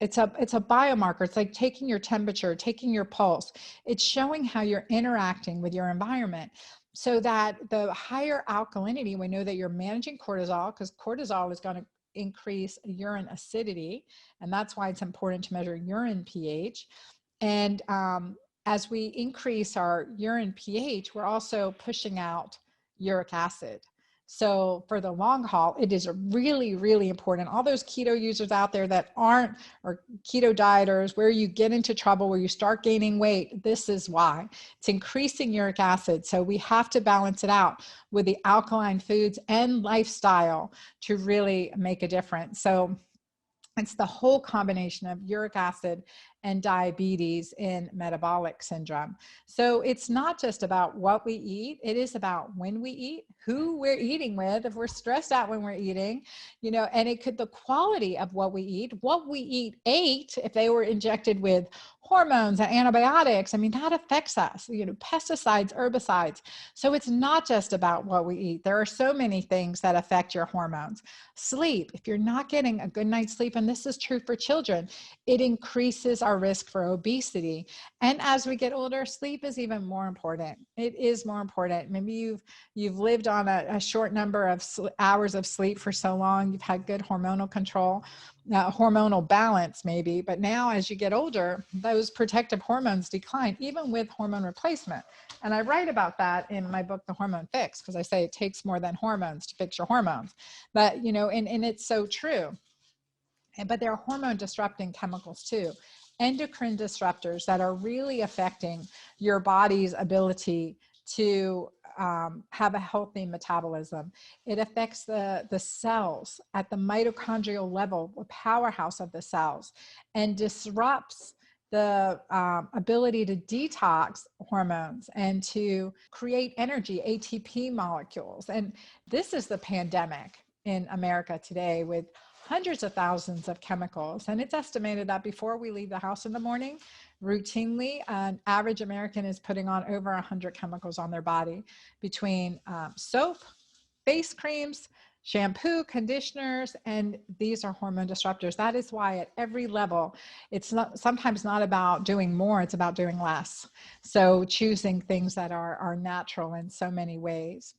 it's a biomarker. It's like taking your temperature, taking your pulse. It's showing how you're interacting with your environment. So that the higher alkalinity, we know that you're managing cortisol, because cortisol is going to increase urine acidity. And that's why it's important to measure urine pH. And as we increase our urine pH, we're also pushing out uric acid. So for the long haul, it is really, really important. All those keto users out there that aren't, or keto dieters, where you get into trouble, where you start gaining weight, this is why. It's increasing uric acid. So we have to balance it out with the alkaline foods and lifestyle to really make a difference. So it's the whole combination of uric acid and diabetes in metabolic syndrome. So it's not just about what we eat. It is about when we eat, who we're eating with, if we're stressed out when we're eating, and it could, the quality of what we eat if they were injected with hormones and antibiotics. I mean, that affects us, pesticides, herbicides. So it's not just about what we eat. There are so many things that affect your hormones. Sleep, if you're not getting a good night's sleep, and this is true for children, it increases our risk for obesity. And as we get older, sleep is even more important. It is more important. Maybe you've lived on a short number of hours of sleep for so long, you've had good hormonal control, hormonal balance maybe, but now as you get older, those protective hormones decline, even with hormone replacement. And I write about that in my book, The Hormone Fix, because I say it takes more than hormones to fix your hormones. But, and it's so true. But there are hormone disrupting chemicals too. endocrine disruptors that are really affecting your body's ability to have a healthy metabolism. It affects the cells at the mitochondrial level, the powerhouse of the cells, and disrupts the ability to detox hormones and to create energy, ATP molecules. And this is the pandemic in America today, with hundreds of thousands of chemicals. And it's estimated that before we leave the house in the morning, routinely, an average American is putting on over 100 chemicals on their body, between soap, face creams, shampoo, conditioners, and these are hormone disruptors. That is why at every level, it's sometimes not about doing more, it's about doing less. So choosing things that are natural in so many ways.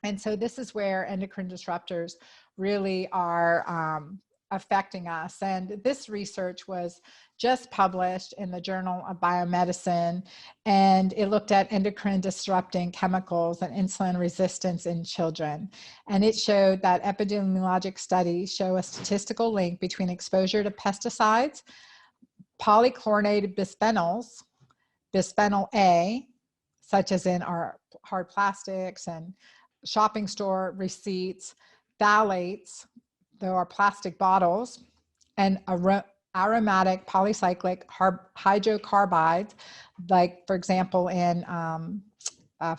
And so this is where endocrine disruptors really are affecting us. And this research was just published in the Journal of Biomedicine, and it looked at endocrine disrupting chemicals and insulin resistance in children. And it showed that epidemiologic studies show a statistical link between exposure to pesticides, polychlorinated bisphenols, bisphenol A, such as in our hard plastics and shopping store receipts, phthalates, there are plastic bottles, and aromatic polycyclic hydrocarbides, like, for example, in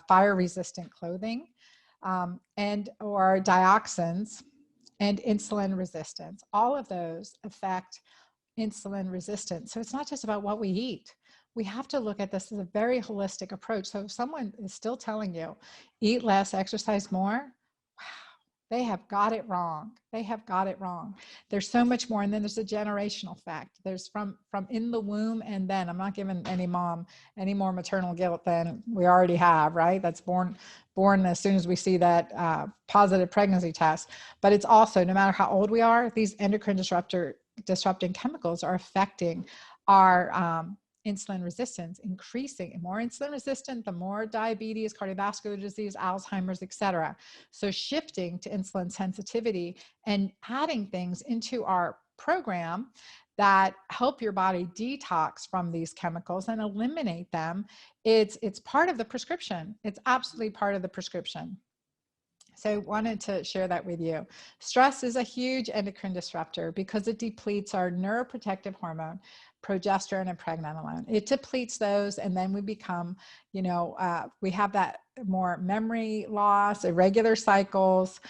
fire-resistant clothing, and or dioxins, and insulin resistance. All of those affect insulin resistance. So it's not just about what we eat. We have to look at this as a very holistic approach. So if someone is still telling you, eat less, exercise more, wow, they have got it wrong. They have got it wrong. There's so much more. And then there's a generational fact. There's from in the womb, and then I'm not giving any mom any more maternal guilt than we already have, right? That's born as soon as we see that positive pregnancy test. But it's also, no matter how old we are, these endocrine disrupting chemicals are affecting our insulin resistance, increasing. And more insulin resistant, the more diabetes, cardiovascular disease, Alzheimer's, etc. So shifting to insulin sensitivity and adding things into our program that help your body detox from these chemicals and eliminate them, it's part of the prescription. It's absolutely part of the prescription. So I wanted to share that with you. Stress is a huge endocrine disruptor because it depletes our neuroprotective hormone, progesterone and pregnenolone. It depletes those, and then we become, we have that more memory loss, irregular cycles,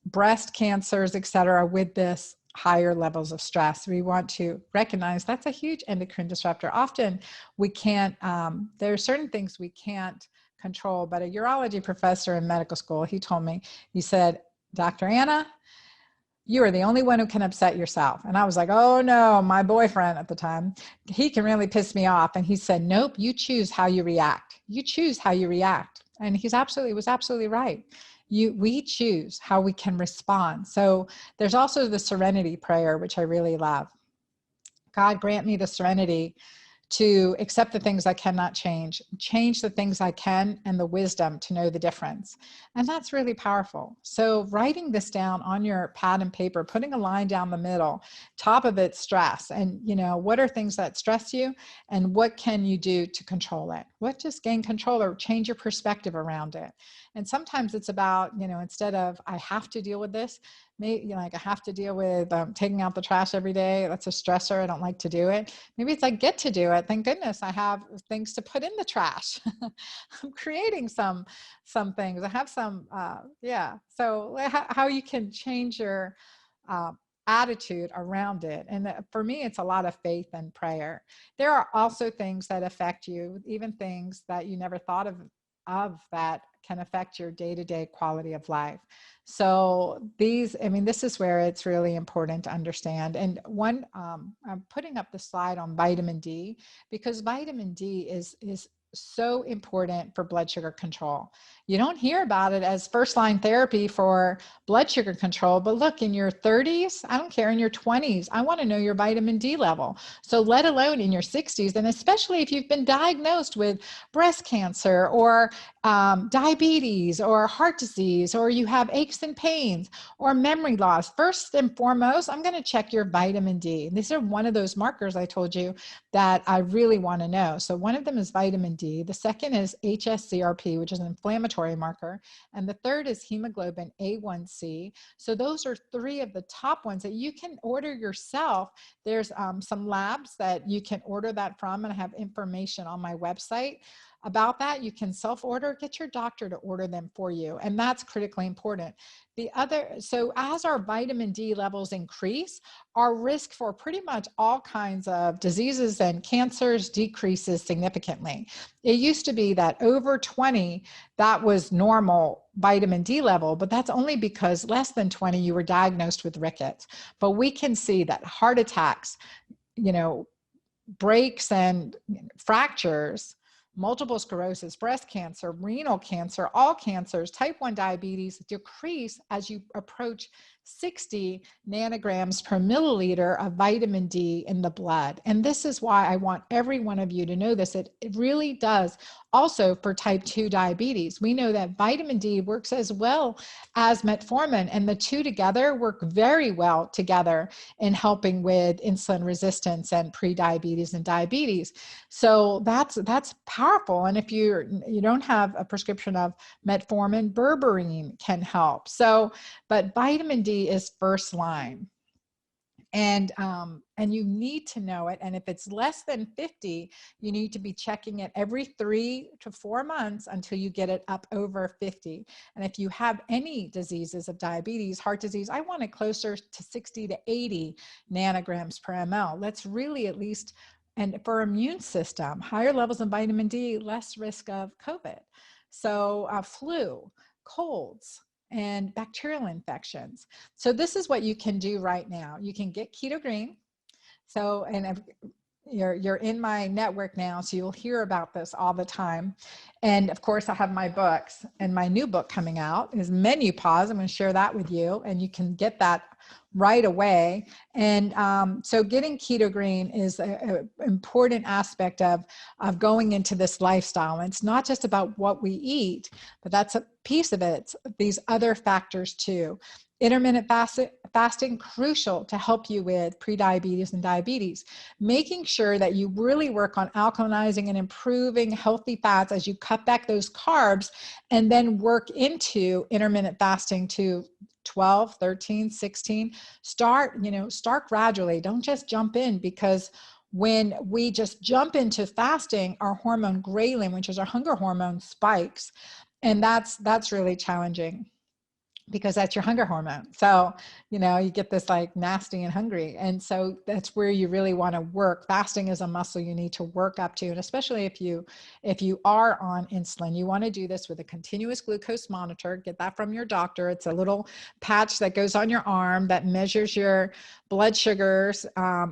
breast cancers, etc. with this higher levels of stress. We want to recognize that's a huge endocrine disruptor. Often we can't, there are certain things we can't control, but a urology professor in medical school, he told me, he said, Dr. Anna, you are the only one who can upset yourself. And I was like, oh no, my boyfriend at the time, he can really piss me off. And he said, nope, you choose how you react. You choose how you react. And was absolutely right. We choose how we can respond. So there's also the serenity prayer, which I really love. God, grant me the serenity to accept the things I cannot change the things I can, and the wisdom to know the difference. And that's really powerful. So writing this down on your pad and paper, putting a line down the middle, top of it, stress. And, what are things that stress you, and what can you do to control it? What just gain control or change your perspective around it? And sometimes it's about, instead of, I have to deal with this, maybe I have to deal with taking out the trash every day. That's a stressor. I don't like to do it. Maybe it's I get to do it. Thank goodness I have things to put in the trash. I'm creating some things. I have some, So how you can change your attitude around it. And for me, it's a lot of faith and prayer. There are also things that affect you, even things that you never thought of that can affect your day-to-day quality of life. So this is where it's really important to understand. And I'm putting up the slide on vitamin D, because vitamin D is so important for blood sugar control. You don't hear about it as first line therapy for blood sugar control, but look, in your 30s, I don't care, in your 20s, I want to know your vitamin D level. So let alone in your 60s, and especially if you've been diagnosed with breast cancer or diabetes or heart disease, or you have aches and pains or memory loss. First and foremost, I'm going to check your vitamin D. These are one of those markers I told you that I really want to know. So one of them is vitamin D. The second is HSCRP, which is an inflammatory marker. And the third is hemoglobin A1C. So those are three of the top ones that you can order yourself. There's some labs that you can order that from, and I have information on my website about that. You can self-order, get your doctor to order them for you. And that's critically important. So as our vitamin D levels increase, our risk for pretty much all kinds of diseases and cancers decreases significantly. It used to be that over 20, that was normal vitamin D level, but that's only because less than 20, you were diagnosed with rickets. But we can see that heart attacks, breaks and fractures, multiple sclerosis, breast cancer, renal cancer, all cancers, type 1 diabetes decrease as you approach 60 nanograms per milliliter of vitamin D in the blood. And this is why I want every one of you to know this. It really does also for type 2 diabetes. We know that vitamin D works as well as metformin, and the two together work very well together in helping with insulin resistance and pre-diabetes and diabetes. So that's powerful. And if you don't have a prescription of metformin, berberine can help. So, but vitamin D is first line. And you need to know it. And if it's less than 50, you need to be checking it every 3 to 4 months until you get it up over 50. And if you have any diseases of diabetes, heart disease, I want it closer to 60 to 80 nanograms per ml. Let's really at least, and for immune system, higher levels of vitamin D, less risk of COVID. So flu, colds, and bacterial infections. So this is what you can do right now. You can get Keto Green. So, and you're in my network now, so you'll hear about this all the time. And of course, I have my books, and my new book coming out is Menopause. I'm going to share that with you, and you can get that right away. And so getting Keto Green is an important aspect of going into this lifestyle. And it's not just about what we eat, but that's a piece of it. It's these other factors too. Intermittent fasting, crucial to help you with prediabetes and diabetes. Making sure that you really work on alkalizing and improving healthy fats as you cut back those carbs, and then work into intermittent fasting to 12, 13, 16. Start gradually. Don't just jump in, because when we just jump into fasting, our hormone ghrelin, which is our hunger hormone, spikes. And that's really challenging, because that's your hunger hormone. So, you get this like nasty and hungry. And so that's where you really want to work. Fasting is a muscle you need to work up to. And especially if you are on insulin, you want to do this with a continuous glucose monitor. Get that from your doctor. It's a little patch that goes on your arm that measures your blood sugars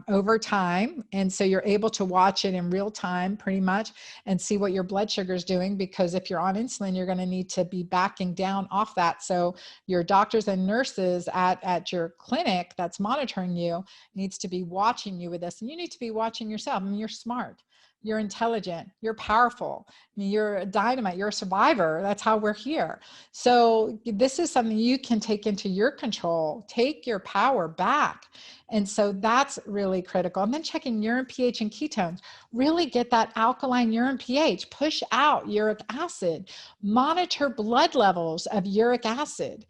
over time. And so you're able to watch it in real time pretty much and see what your blood sugar is doing, because if you're on insulin, you're going to need to be backing down off that. So your doctors and nurses at your clinic that's monitoring you needs to be watching you with this. And you need to be watching yourself. I mean, you're smart, you're intelligent, you're powerful. I mean, you're a dynamite, you're a survivor. That's how we're here. So this is something you can take into your control, take your power back. And so that's really critical. And then checking urine pH and ketones, really get that alkaline urine pH, push out uric acid, monitor blood levels of uric acid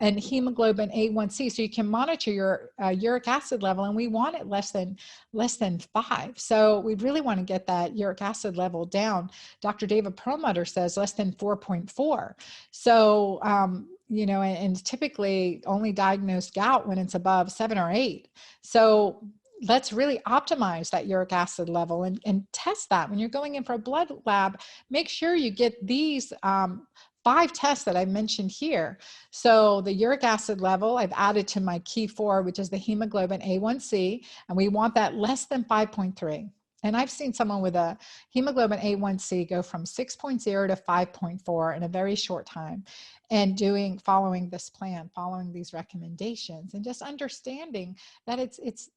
and hemoglobin A1C. So you can monitor your uric acid level, and we want it less than 5. So we really want to get that uric acid level down. Dr. David Perlmutter says less than 4.4. So, and typically only diagnose gout when it's above 7 or 8. So let's really optimize that uric acid level and test that. When you're going in for a blood lab, make sure you get these 5 tests that I mentioned here. So the uric acid level, I've added to my key 4, which is the hemoglobin A1C, and we want that less than 5.3. And I've seen someone with a hemoglobin A1C go from 6.0 to 5.4 in a very short time, and following this plan, following these recommendations, and just understanding that it's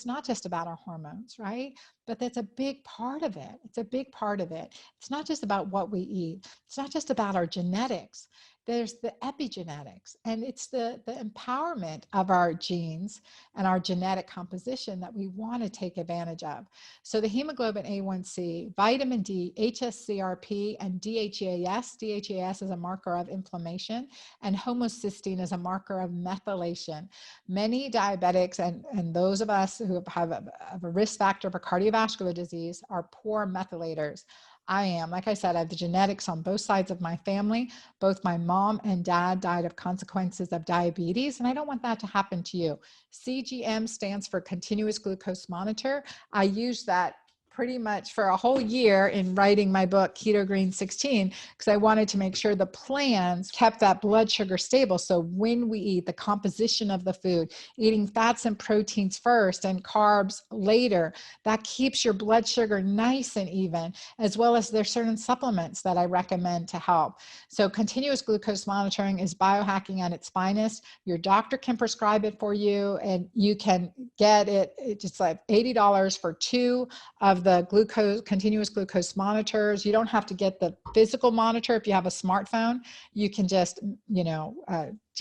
not just about our hormones, right? But that's a big part of it. It's a big part of it. It's not just about what we eat. It's not just about our genetics. There's the epigenetics, and it's the empowerment of our genes and our genetic composition that we want to take advantage of. So the hemoglobin A1C, vitamin D, HSCRP, and DHEAS. DHEAS is a marker of inflammation, and homocysteine is a marker of methylation. Many diabetics and those of us who have a risk factor for cardiovascular disease are poor methylators. I am. Like I said, I have the genetics on both sides of my family. Both my mom and dad died of consequences of diabetes, and I don't want that to happen to you. CGM stands for continuous glucose monitor. I use that pretty much for a whole year in writing my book, Keto Green 16, because I wanted to make sure the plans kept that blood sugar stable. So when we eat, the composition of the food, eating fats and proteins first and carbs later, that keeps your blood sugar nice and even, as well as there's certain supplements that I recommend to help. So continuous glucose monitoring is biohacking at its finest. Your doctor can prescribe it for you, and you can get it. It's just like $80 for 2 of the continuous glucose monitors. You don't have to get the physical monitor. If you have a smartphone, you can just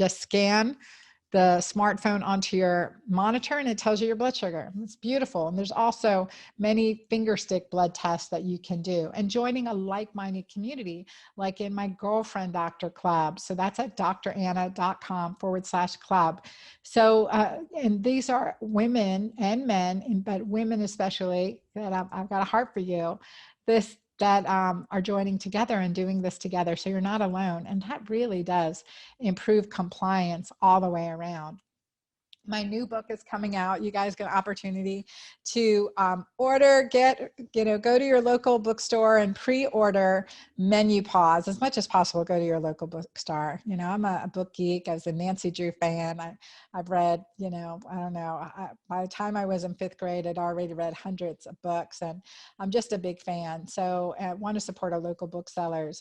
scan the smartphone onto your monitor, and it tells you your blood sugar. It's beautiful. And there's also many finger stick blood tests that you can do, and joining a like-minded community, like in my Girlfriend Doctor Club. So that's at dranna.com/club. So, and these are women and men, but women especially, that I've got a heart for you. That are joining together and doing this together. So you're not alone. And that really does improve compliance all the way around. My new book is coming out. You guys get an opportunity to go to your local bookstore and pre-order Menopause as much as possible. Go to your local bookstore. I'm a book geek. I was a Nancy Drew fan. I've read, by the time I was in 5th grade, I'd already read hundreds of books, and I'm just a big fan. So I want to support our local booksellers.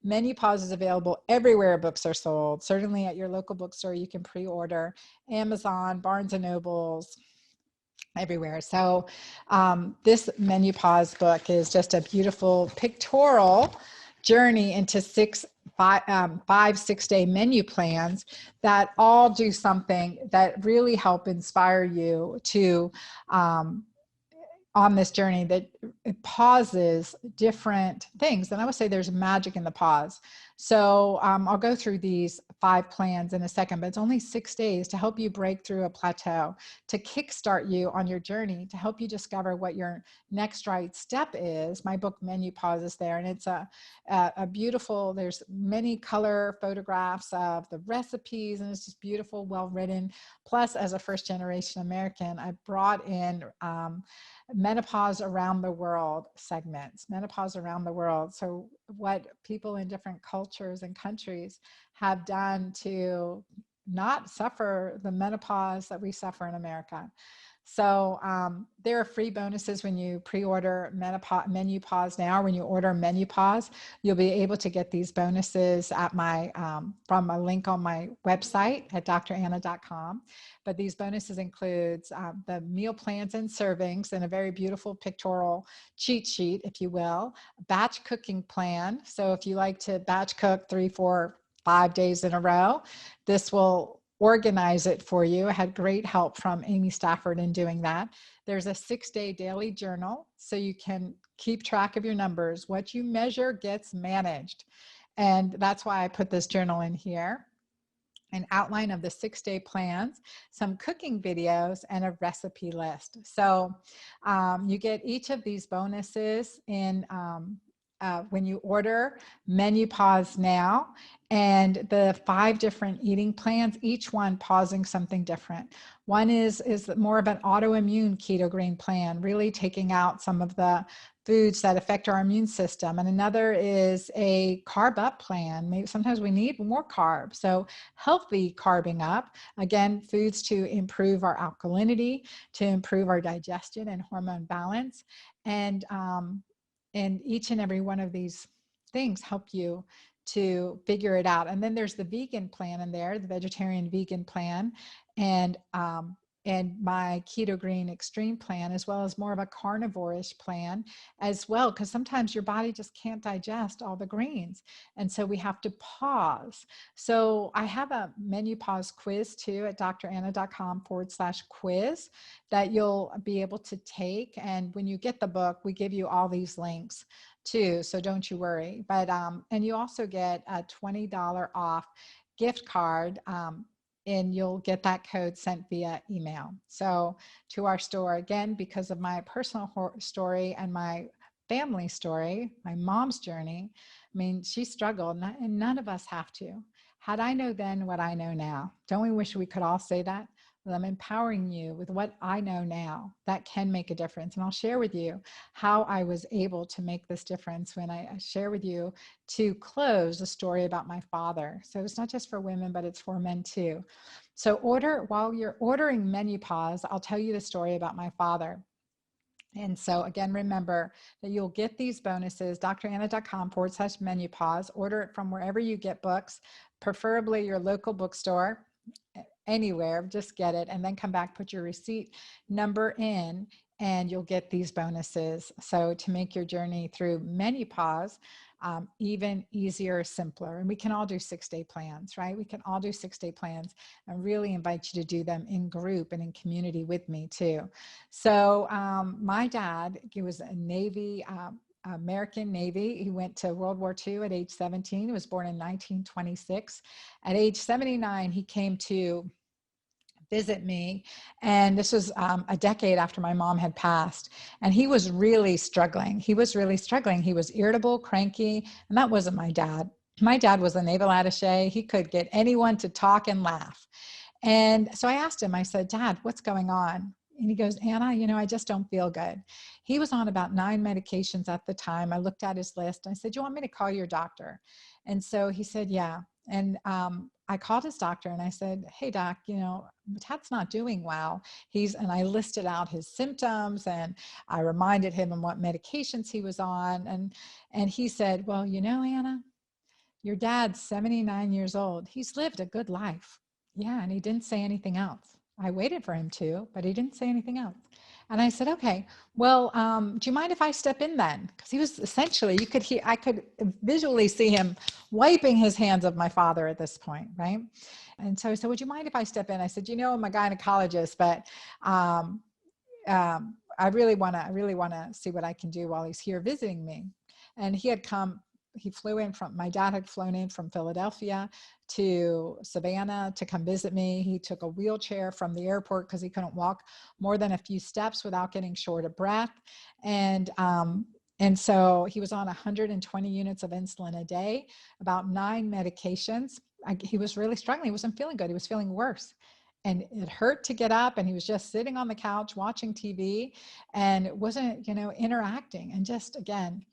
Menopause is available everywhere books are sold. Certainly at your local bookstore, you can pre-order. Amazon, Barnes and Nobles, everywhere. So this Menopause book is just a beautiful pictorial journey into 5 6-day menu plans that all do something that really help inspire you to on this journey, that it pauses different things. And I would say there's magic in the pause. So I'll go through these 5 plans in a second, but it's only 6 days to help you break through a plateau, to kickstart you on your journey, to help you discover what your next right step is. My book Menopause is there, and it's a beautiful, there's many color photographs of the recipes, and it's just beautiful, well written. Plus, as a first generation American, I brought in Menopause Around the World segments, Menopause Around the World. So what people in different cultures and countries have done to not suffer the menopause that we suffer in America. So there are free bonuses when you pre-order Menopause now. When you order Menopause, you'll be able to get these bonuses at from a link on my website at dranna.com. But these bonuses includes the meal plans and servings and a very beautiful pictorial cheat sheet, if you will, batch cooking plan. So if you like to batch cook 3, 4, 5 days in a row, this will organize it for you. I had great help from Amy Stafford in doing that. There's a 6-day daily journal, so you can keep track of your numbers. What you measure gets managed. And that's why I put this journal in here. An outline of the 6-day plans, some cooking videos, and a recipe list. So you get each of these bonuses in when you order Menopause now, and the 5 different eating plans, each one pausing something different. One is more of an autoimmune keto green plan, really taking out some of the foods that affect our immune system. And another is a carb up plan. Maybe sometimes we need more carbs. So healthy carbing up, again, foods to improve our alkalinity, to improve our digestion and hormone balance. And each and every one of these things help you to figure it out. And then there's the vegan plan in there, the vegetarian vegan plan, and my Keto Green Extreme plan, as well as more of a carnivore-ish plan as well, because sometimes your body just can't digest all the greens. And so we have to pause. So I have a Menopause quiz too at dranna.com/quiz that you'll be able to take. And when you get the book, we give you all these links too. So don't you worry. But, and you also get a $20 off gift card, and you'll get that code sent via email. So to our store, again, because of my personal story and my family story, my mom's journey, I mean, she struggled, and none of us have to. Had I known then what I know now, don't we wish we could all say that? Well, I'm empowering you with what I know now that can make a difference. And I'll share with you how I was able to make this difference when I share with you to close a story about my father. So it's not just for women, but it's for men too. So while you're ordering Menopause, I'll tell you the story about my father. And so again, remember that you'll get these bonuses, dranna.com/menopause. Order it from wherever you get books, preferably your local bookstore, anywhere, just get it, and then come back, put your receipt number in, and you'll get these bonuses. So to make your journey through Menopause even easier, simpler. And we can all do 6-day plans, right? We can all do 6-day plans, and really invite you to do them in group and in community with me too. So my dad, he was a Navy, American Navy. He went to World War II at age 17. He was born in 1926. At age 79, he came to visit me. And this was a decade after my mom had passed. And he was really struggling. He was irritable, cranky, and that wasn't my dad. My dad was a naval attaché. He could get anyone to talk and laugh. And so I asked him, I said, Dad, what's going on? And he goes, Anna, I just don't feel good. He was on about 9 medications at the time. I looked at his list. I said, you want me to call your doctor? And so he said, yeah. And I called his doctor and I said, hey, doc, Tad's not doing well. And I listed out his symptoms, and I reminded him of what medications he was on. And he said, well, Anna, your dad's 79 years old. He's lived a good life. Yeah. And he didn't say anything else. I waited for him to, but he didn't say anything else. And I said, okay, well, do you mind if I step in then? Because he was essentially, I could visually see him wiping his hands of my father at this point, right? And so I said, would you mind if I step in? I said, I'm a gynecologist, but I really want to see what I can do while he's here visiting me. And my dad had flown in from Philadelphia to Savannah to come visit me. He took a wheelchair from the airport because he couldn't walk more than a few steps without getting short of breath. And so he was on 120 units of insulin a day, about 9 medications. He was really struggling. He wasn't feeling good. He was feeling worse. And it hurt to get up, and he was just sitting on the couch watching TV and wasn't, interacting, and just, again,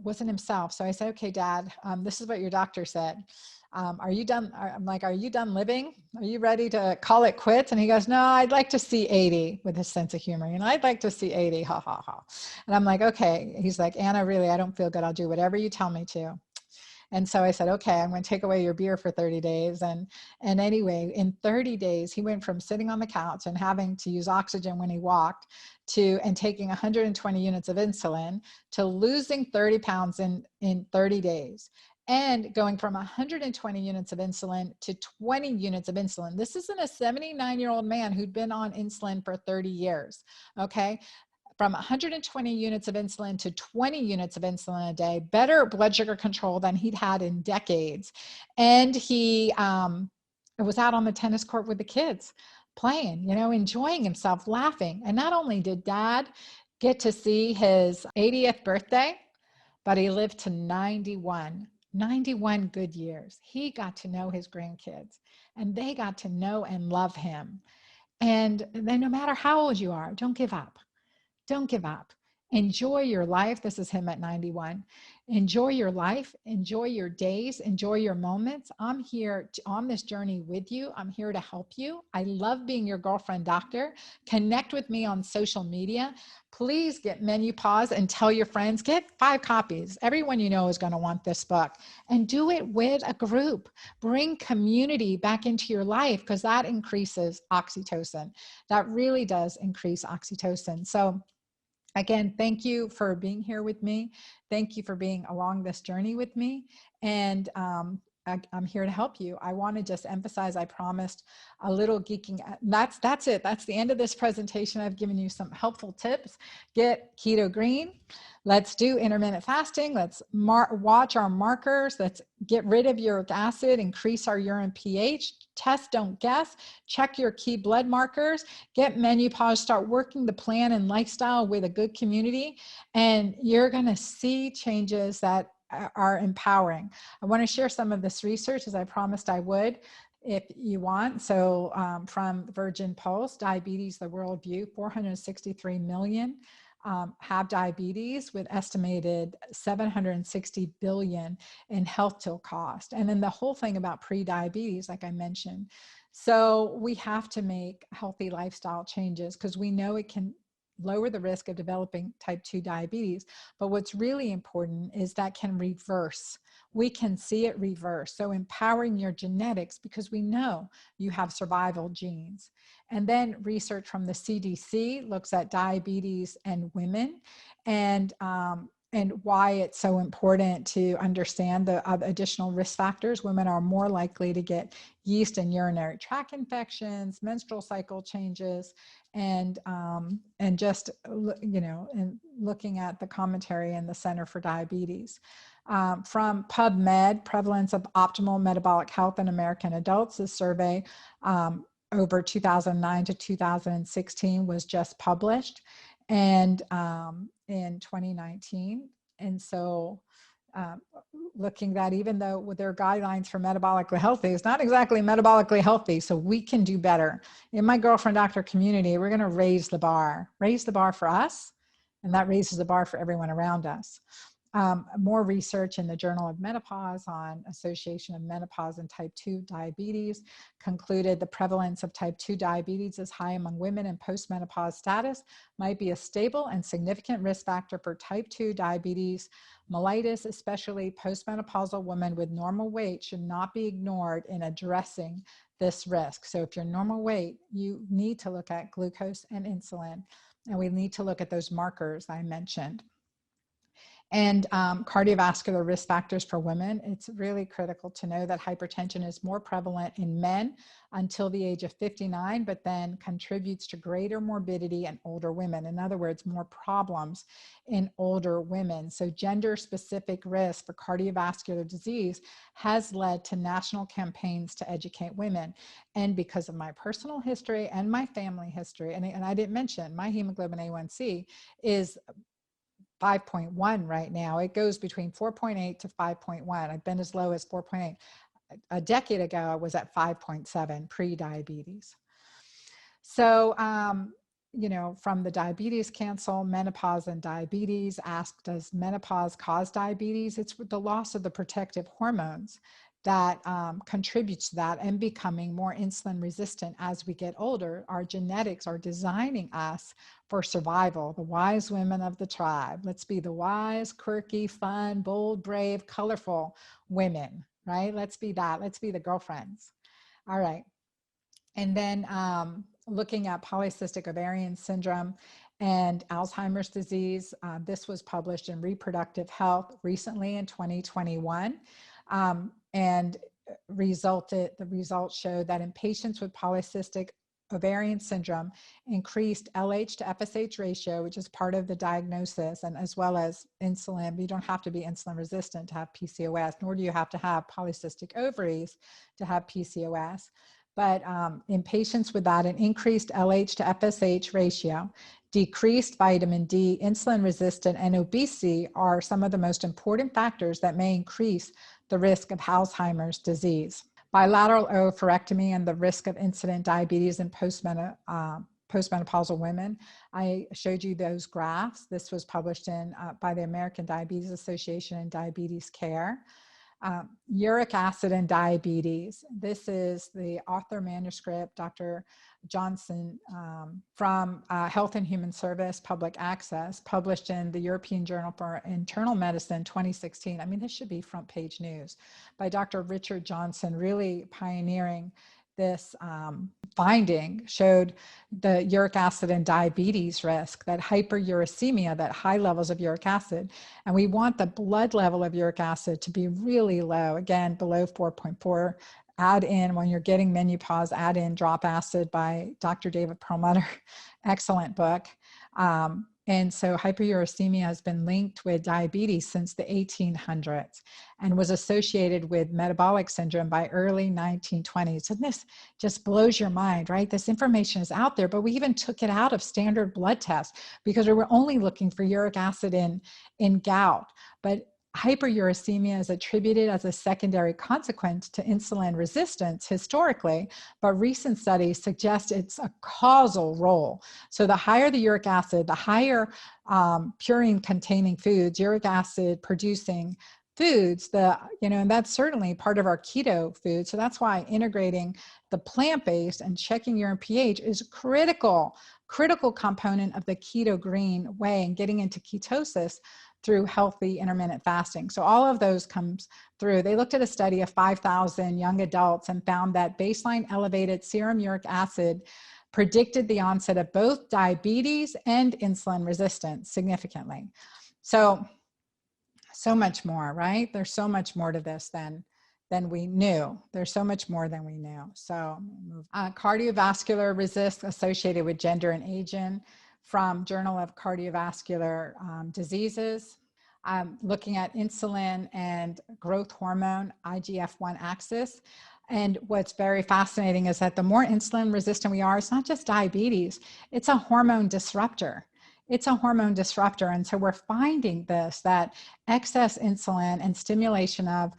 wasn't himself. So I said, okay, Dad, this is what your doctor said. Are you done? I'm like, are you done living? Are you ready to call it quits? And he goes, no, I'd like to see 80, with his sense of humor. I'd like to see 80, ha, ha, ha. And I'm like, okay. He's like, Anna, really, I don't feel good. I'll do whatever you tell me to. And so I said, okay, I'm going to take away your beer for 30 days. And anyway, in 30 days, he went from sitting on the couch and having to use oxygen when he walked and taking 120 units of insulin to losing 30 pounds in 30 days. And going from 120 units of insulin to 20 units of insulin. This isn't a 79-year-old man who'd been on insulin for 30 years, okay? From 120 units of insulin to 20 units of insulin a day, better blood sugar control than he'd had in decades. And he was out on the tennis court with the kids playing, enjoying himself, laughing. And not only did Dad get to see his 80th birthday, but he lived to 91 good years. He got to know his grandkids, and they got to know and love him. And then no matter how old you are, don't give up. Don't give up. Enjoy your life. This is him at 91. Enjoy your life, enjoy your days, enjoy your moments. I'm here on this journey with you. I'm here to help you. I love being your girlfriend doctor. Connect with me on social media. Please get Menopause and tell your friends, get 5 copies. Everyone you know is going to want this book, and do it with a group. Bring community back into your life, because that increases oxytocin. That really does increase oxytocin. So again, thank you for being here with me. Thank you for being along this journey with me. And I'm here to help you. I want to just emphasize, I promised a little geeking. That's it. That's the end of this presentation. I've given you some helpful tips. Get Keto Green. Let's do intermittent fasting. Let's watch our markers. Let's get rid of uric acid, increase our urine pH. Test, don't guess. Check your key blood markers. Get Menopause. Start working the plan and lifestyle with a good community, and you're going to see changes that are empowering. I want to share some of this research, as I promised I would, if you want. So from Virgin Pulse, Diabetes, the World View, 463 million have diabetes, with estimated 760 billion in health till cost. And then the whole thing about pre-diabetes, like I mentioned. So we have to make healthy lifestyle changes, because we know it can lower the risk of developing type 2 diabetes. But what's really important is that can reverse. We can see it reverse. So empowering your genetics, because we know you have survival genes. And then research from the CDC looks at diabetes and women, and why it's so important to understand the additional risk factors. Women are more likely to get yeast and urinary tract infections, menstrual cycle changes, and just, you know, and looking at the commentary in the Center for Diabetes. From PubMed, Prevalence of Optimal Metabolic Health in American Adults, this survey over 2009 to 2016 was just published, and in 2019. And so looking that, even though with their guidelines for metabolically healthy, it's not exactly metabolically healthy, so we can do better. In my girlfriend doctor community, we're going to raise the bar for us, and that raises the bar for everyone around us. More research in the Journal of Menopause on association of menopause and type 2 diabetes concluded the prevalence of type 2 diabetes is high among women in postmenopause status, might be a stable and significant risk factor for type 2 diabetes mellitus. Especially postmenopausal women with normal weight should not be ignored in addressing this risk. So if you're normal weight, you need to look at glucose and insulin, and we need to look at those markers I mentioned. And cardiovascular risk factors for women. It's really critical to know that hypertension is more prevalent in men until the age of 59, but then contributes to greater morbidity in older women. In other words, more problems in older women. So gender-specific risk for cardiovascular disease has led to national campaigns to educate women. And because of my personal history and my family history, and I didn't mention, my hemoglobin A1C is 5.1 right now. It goes between 4.8 to 5.1. I've been as low as 4.8. A decade ago, I was at 5.7 pre-diabetes. So, you know, from the Diabetes Council, Menopause and Diabetes asked, does menopause cause diabetes? It's the loss of the protective hormones that contributes to that, and becoming more insulin resistant as we get older. Our genetics are designing us for survival, the wise women of the tribe. Let's be the wise, quirky, fun, bold, brave, colorful women, right? Let's be that. Let's be the girlfriends. All right. And then looking at polycystic ovarian syndrome and Alzheimer's disease, this was published in Reproductive Health recently in 2021. And the results showed that in patients with polycystic ovarian syndrome, increased LH to FSH ratio, which is part of the diagnosis, and as well as insulin. You don't have to be insulin resistant to have PCOS, nor do you have to have polycystic ovaries to have PCOS. But in patients with that, an increased LH to FSH ratio, decreased vitamin D, insulin resistant, and obesity are some of the most important factors that may increase the risk of Alzheimer's disease. Bilateral oophorectomy and the risk of incident diabetes in postmenopausal women. I showed you those graphs. This was published in by the American Diabetes Association and Diabetes Care. Uric acid and diabetes. This is the author manuscript, Dr. Johnson, from Health and Human Service Public Access, published in the European Journal for Internal Medicine 2016. I mean, this should be front page news, by Dr. Richard Johnson, really pioneering this finding, showed the uric acid and diabetes risk, that hyperuricemia, that high levels of uric acid. And we want the blood level of uric acid to be really low, again, below 4.4. Add in, when you're getting Menopause, add in Drop Acid by Dr. David Perlmutter. Excellent book. And so hyperuricemia has been linked with diabetes since the 1800s and was associated with metabolic syndrome by early 1920s. And this just blows your mind, right? This information is out there, but we even took it out of standard blood tests because we were only looking for uric acid in gout. But hyperuricemia is attributed as a secondary consequence to insulin resistance historically, but recent studies suggest it's a causal role. So the higher the uric acid, the higher purine containing foods, uric acid producing foods, and that's certainly part of our keto food. So that's why integrating the plant-based and checking urine pH is critical component of the Keto Green way and getting into ketosis through healthy intermittent fasting. So all of those comes through. They looked at a study of 5,000 young adults and found that baseline elevated serum uric acid predicted the onset of both diabetes and insulin resistance significantly. So much more, right? There's so much more to this than we knew. There's so much more than we knew. So cardiovascular risk associated with gender and aging, from Journal of Cardiovascular Diseases. Looking at insulin and growth hormone, IGF-1 axis. And what's very fascinating is that the more insulin resistant we are, it's not just diabetes, it's a hormone disruptor. It's a hormone disruptor. And so we're finding that excess insulin and stimulation of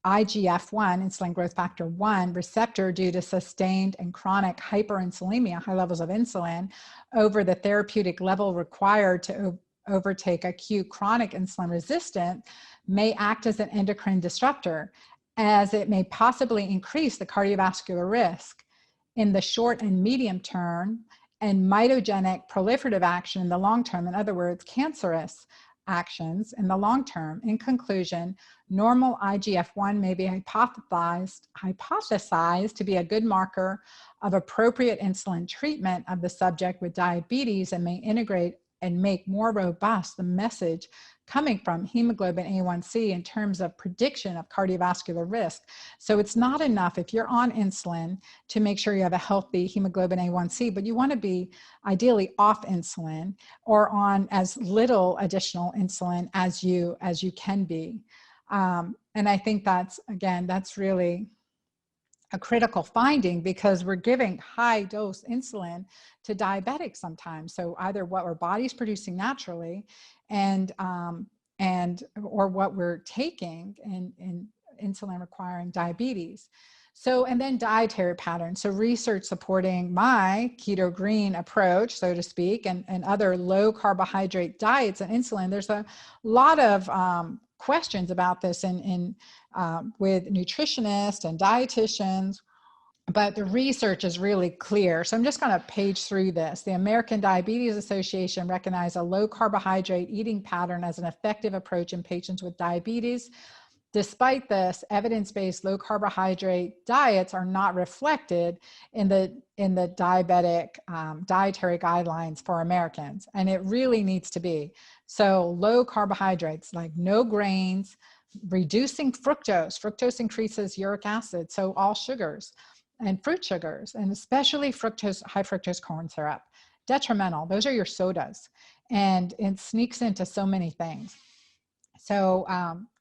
IGF-1, insulin growth factor 1 receptor, due to sustained and chronic hyperinsulinemia, high levels of insulin, over the therapeutic level required to overtake acute chronic insulin resistance, may act as an endocrine disruptor, as it may possibly increase the cardiovascular risk in the short and medium term, and mitogenic proliferative action in the long term. In other words, cancerous actions in the long term. In conclusion, normal IGF-1 may be hypothesized to be a good marker of appropriate insulin treatment of the subject with diabetes, and may integrate and make more robust the message coming from hemoglobin A1C in terms of prediction of cardiovascular risk. So it's not enough if you're on insulin to make sure you have a healthy hemoglobin A1C, but you want to be ideally off insulin or on as little additional insulin as you can be. And I think that's really a critical finding, because we're giving high dose insulin to diabetics sometimes. So either what our body's producing naturally or what we're taking in insulin requiring diabetes. So, and then dietary patterns. So research supporting my Keto Green approach, so to speak, and other low carbohydrate diets and insulin. There's a lot of questions about this with nutritionists and dietitians, but the research is really clear. So I'm just going to page through this. The American Diabetes Association recognized a low carbohydrate eating pattern as an effective approach in patients with diabetes. Despite this, evidence-based low carbohydrate diets are not reflected in the diabetic dietary guidelines for Americans, and it really needs to be. So low carbohydrates, like no grains, reducing fructose. Fructose increases uric acid, so all sugars and fruit sugars, and especially high fructose corn syrup, detrimental. Those are your sodas, and it sneaks into so many things. So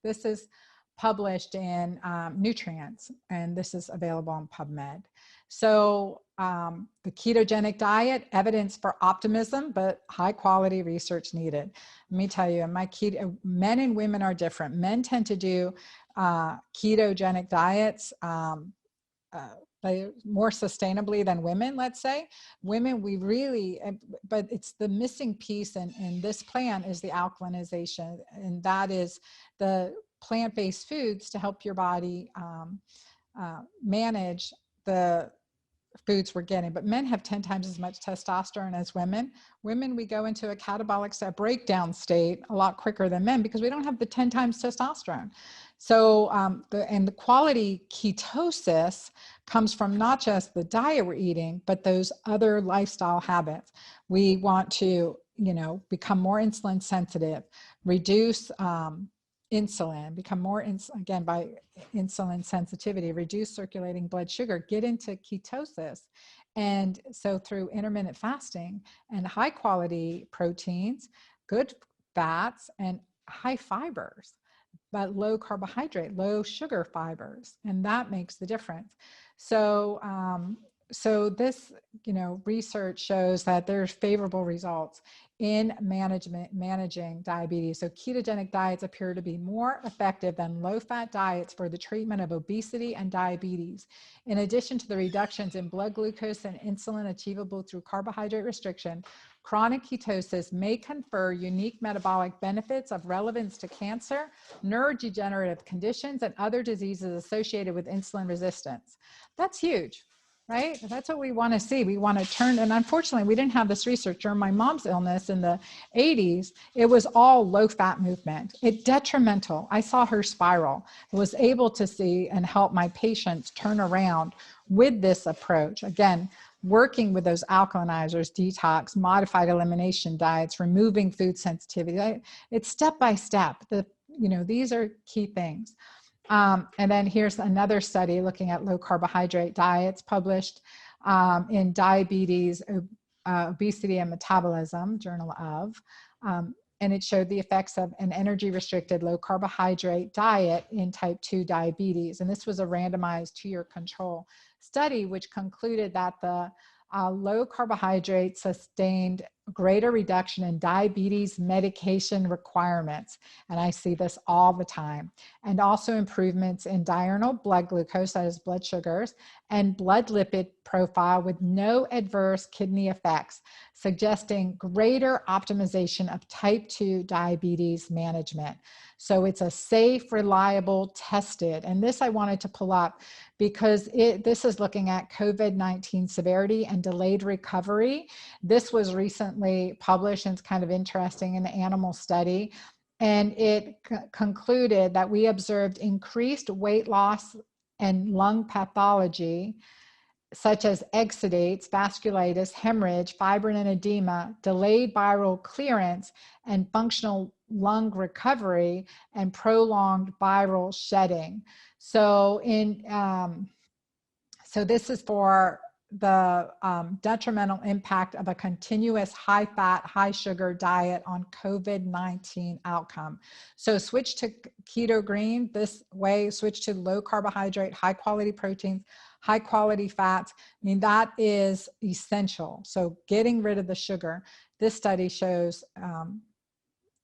this is published in Nutrients, and this is available on PubMed. So the ketogenic diet, evidence for optimism, but high quality research needed. Let me tell you, men and women are different. Men tend to do ketogenic diets more sustainably than women, let's say. Women, we really, but it's the missing piece in this plan is the alkalinization. And that is the plant-based foods to help your body manage the foods we're getting. But men have 10 times as much testosterone as women. Women, we go into a catabolic breakdown state a lot quicker than men because we don't have the 10 times testosterone. So the quality ketosis comes from not just the diet we're eating, but those other lifestyle habits. We want to, become more insulin sensitive, reduce insulin, become more, again, by insulin sensitivity, reduce circulating blood sugar, get into ketosis. And so through intermittent fasting and high quality proteins, good fats, and high fibers, but low carbohydrate, low sugar fibers, and that makes the difference. So, so this, research shows that there's favorable results in managing diabetes. So ketogenic diets appear to be more effective than low-fat diets for the treatment of obesity and diabetes. In addition to the reductions in blood glucose and insulin achievable through carbohydrate restriction, chronic ketosis may confer unique metabolic benefits of relevance to cancer, neurodegenerative conditions, and other diseases associated with insulin resistance. That's huge, right? That's what we want to see. We want to turn, and unfortunately, we didn't have this research during my mom's illness in the 80s. It was all low-fat movement. It's detrimental. I saw her spiral. I was able to see and help my patients turn around with this approach. Again, working with those alkalinizers, detox, modified elimination diets, removing food sensitivity. It's step by step. These are key things. And then here's another study looking at low carbohydrate diets published in Diabetes, Obesity and Metabolism, Journal of, and it showed the effects of an energy-restricted low carbohydrate diet in type 2 diabetes. And this was a randomized 2-year control study, which concluded that the low carbohydrate sustained greater reduction in diabetes medication requirements. And I see this all the time. And also improvements in diurnal blood glucose, that is blood sugars, and blood lipid profile with no adverse kidney effects, suggesting greater optimization of type 2 diabetes management. So it's a safe, reliable, tested, and this I wanted to pull up because this is looking at COVID-19 severity and delayed recovery. This was recently published, and it's kind of interesting, in an animal study. And it concluded that we observed increased weight loss and lung pathology, such as exudates, vasculitis, hemorrhage, fibrin and edema, delayed viral clearance, and functional lung recovery, and prolonged viral shedding. So so this is for the detrimental impact of a continuous high-fat, high-sugar diet on COVID-19 outcome. So switch to Keto Green this way, switch to low carbohydrate, high-quality proteins, high-quality fats. I mean, that is essential. So getting rid of the sugar. This study shows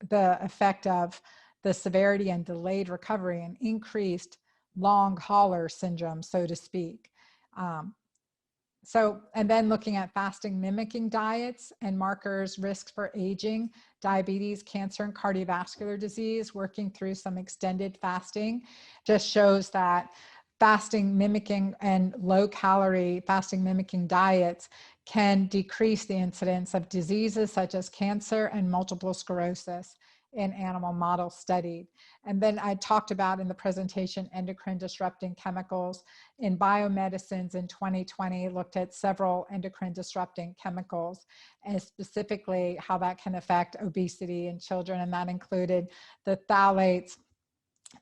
the effect of the severity and delayed recovery and increased long hauler syndrome, so to speak. And then looking at fasting mimicking diets and markers, risks for aging, diabetes, cancer, and cardiovascular disease, working through some extended fasting, just shows that fasting mimicking and low calorie fasting mimicking diets can decrease the incidence of diseases such as cancer and multiple sclerosis in animal models studied. And then I talked about in the presentation endocrine disrupting chemicals in biomedicines in 2020, looked at several endocrine disrupting chemicals and specifically how that can affect obesity in children. And that included the phthalates,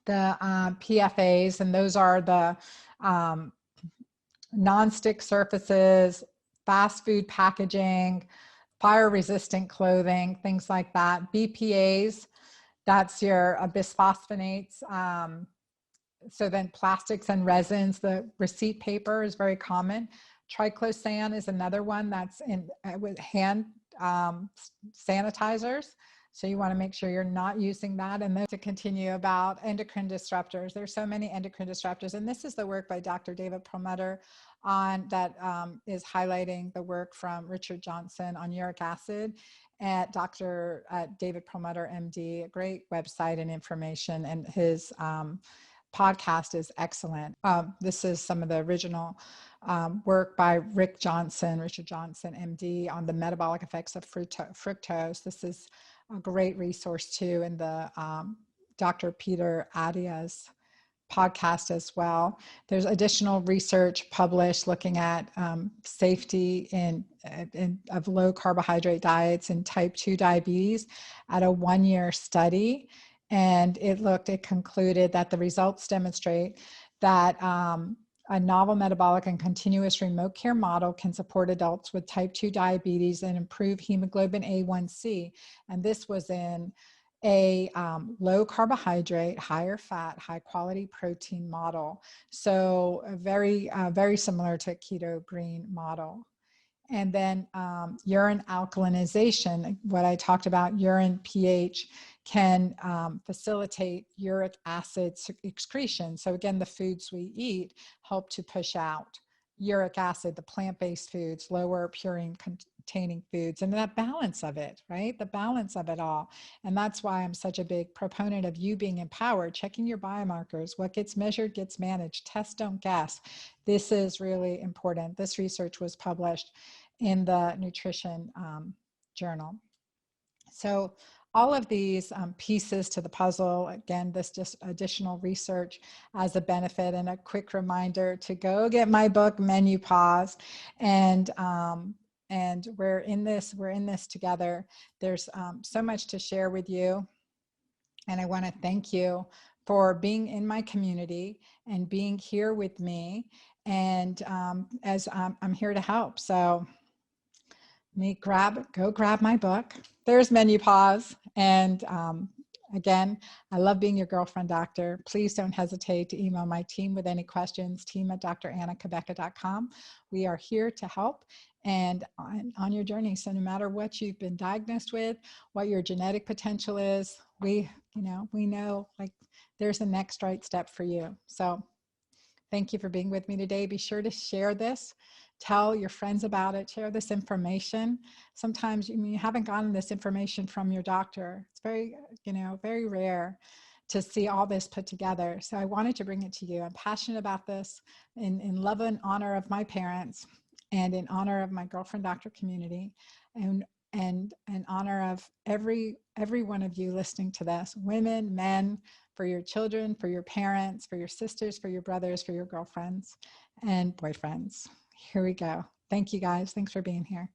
the PFAs, and those are the non-stick surfaces, fast food packaging, fire-resistant clothing, things like that. BPAs, that's your bisphosphonates. So then plastics and resins, the receipt paper is very common. Triclosan is another one that's in with hand sanitizers. So you want to make sure you're not using that. And then to continue about endocrine disruptors, there's so many endocrine disruptors. And this is the work by Dr. David Perlmutter on that is highlighting the work from Richard Johnson on uric acid at Dr. David Perlmutter, MD, a great website and information. And his podcast is excellent. This is some of the original work by Richard Johnson, MD, on the metabolic effects of fructose. This is a great resource too in the Dr. Peter Adia's podcast as well. There's additional research published looking at safety of low carbohydrate diets in type 2 diabetes at a 1-year study. And it concluded that the results demonstrate that a novel metabolic and continuous remote care model can support adults with type 2 diabetes and improve hemoglobin A1C. And this was in a low carbohydrate, higher fat, high quality protein model. So very similar to Keto Green model. And then urine alkalinization, what I talked about, urine pH can facilitate uric acid excretion. So again, the foods we eat help to push out uric acid, the plant-based foods, lower purine containing foods, and that balance of it, right? The balance of it all. And that's why I'm such a big proponent of you being empowered, checking your biomarkers. What gets measured gets managed. Test, don't guess. This is really important. This research was published in the Nutrition Journal. So all of these pieces to the puzzle, again, this just additional research as a benefit, and a quick reminder to go get my book, Menopause, and we're in this together. There's so much to share with you, and I want to thank you for being in my community and being here with me, and as I'm here to help. So go grab my book. There's Menopause. And again, I love being your girlfriend doctor. Please don't hesitate to email my team with any questions, team@drannakabeca.com. We are here to help and on your journey. So no matter what you've been diagnosed with, what your genetic potential is, we know like there's a next right step for you. So thank you for being with me today. Be sure to share this. Tell your friends about it. Share this information. Sometimes you haven't gotten this information from your doctor. It's very rare to see all this put together. So I wanted to bring it to you. I'm passionate about this in love and honor of my parents, and in honor of my girlfriend doctor community, and in honor of every one of you listening to this, women, men, for your children, for your parents, for your sisters, for your brothers, for your girlfriends and boyfriends. Here we go. Thank you guys. Thanks for being here.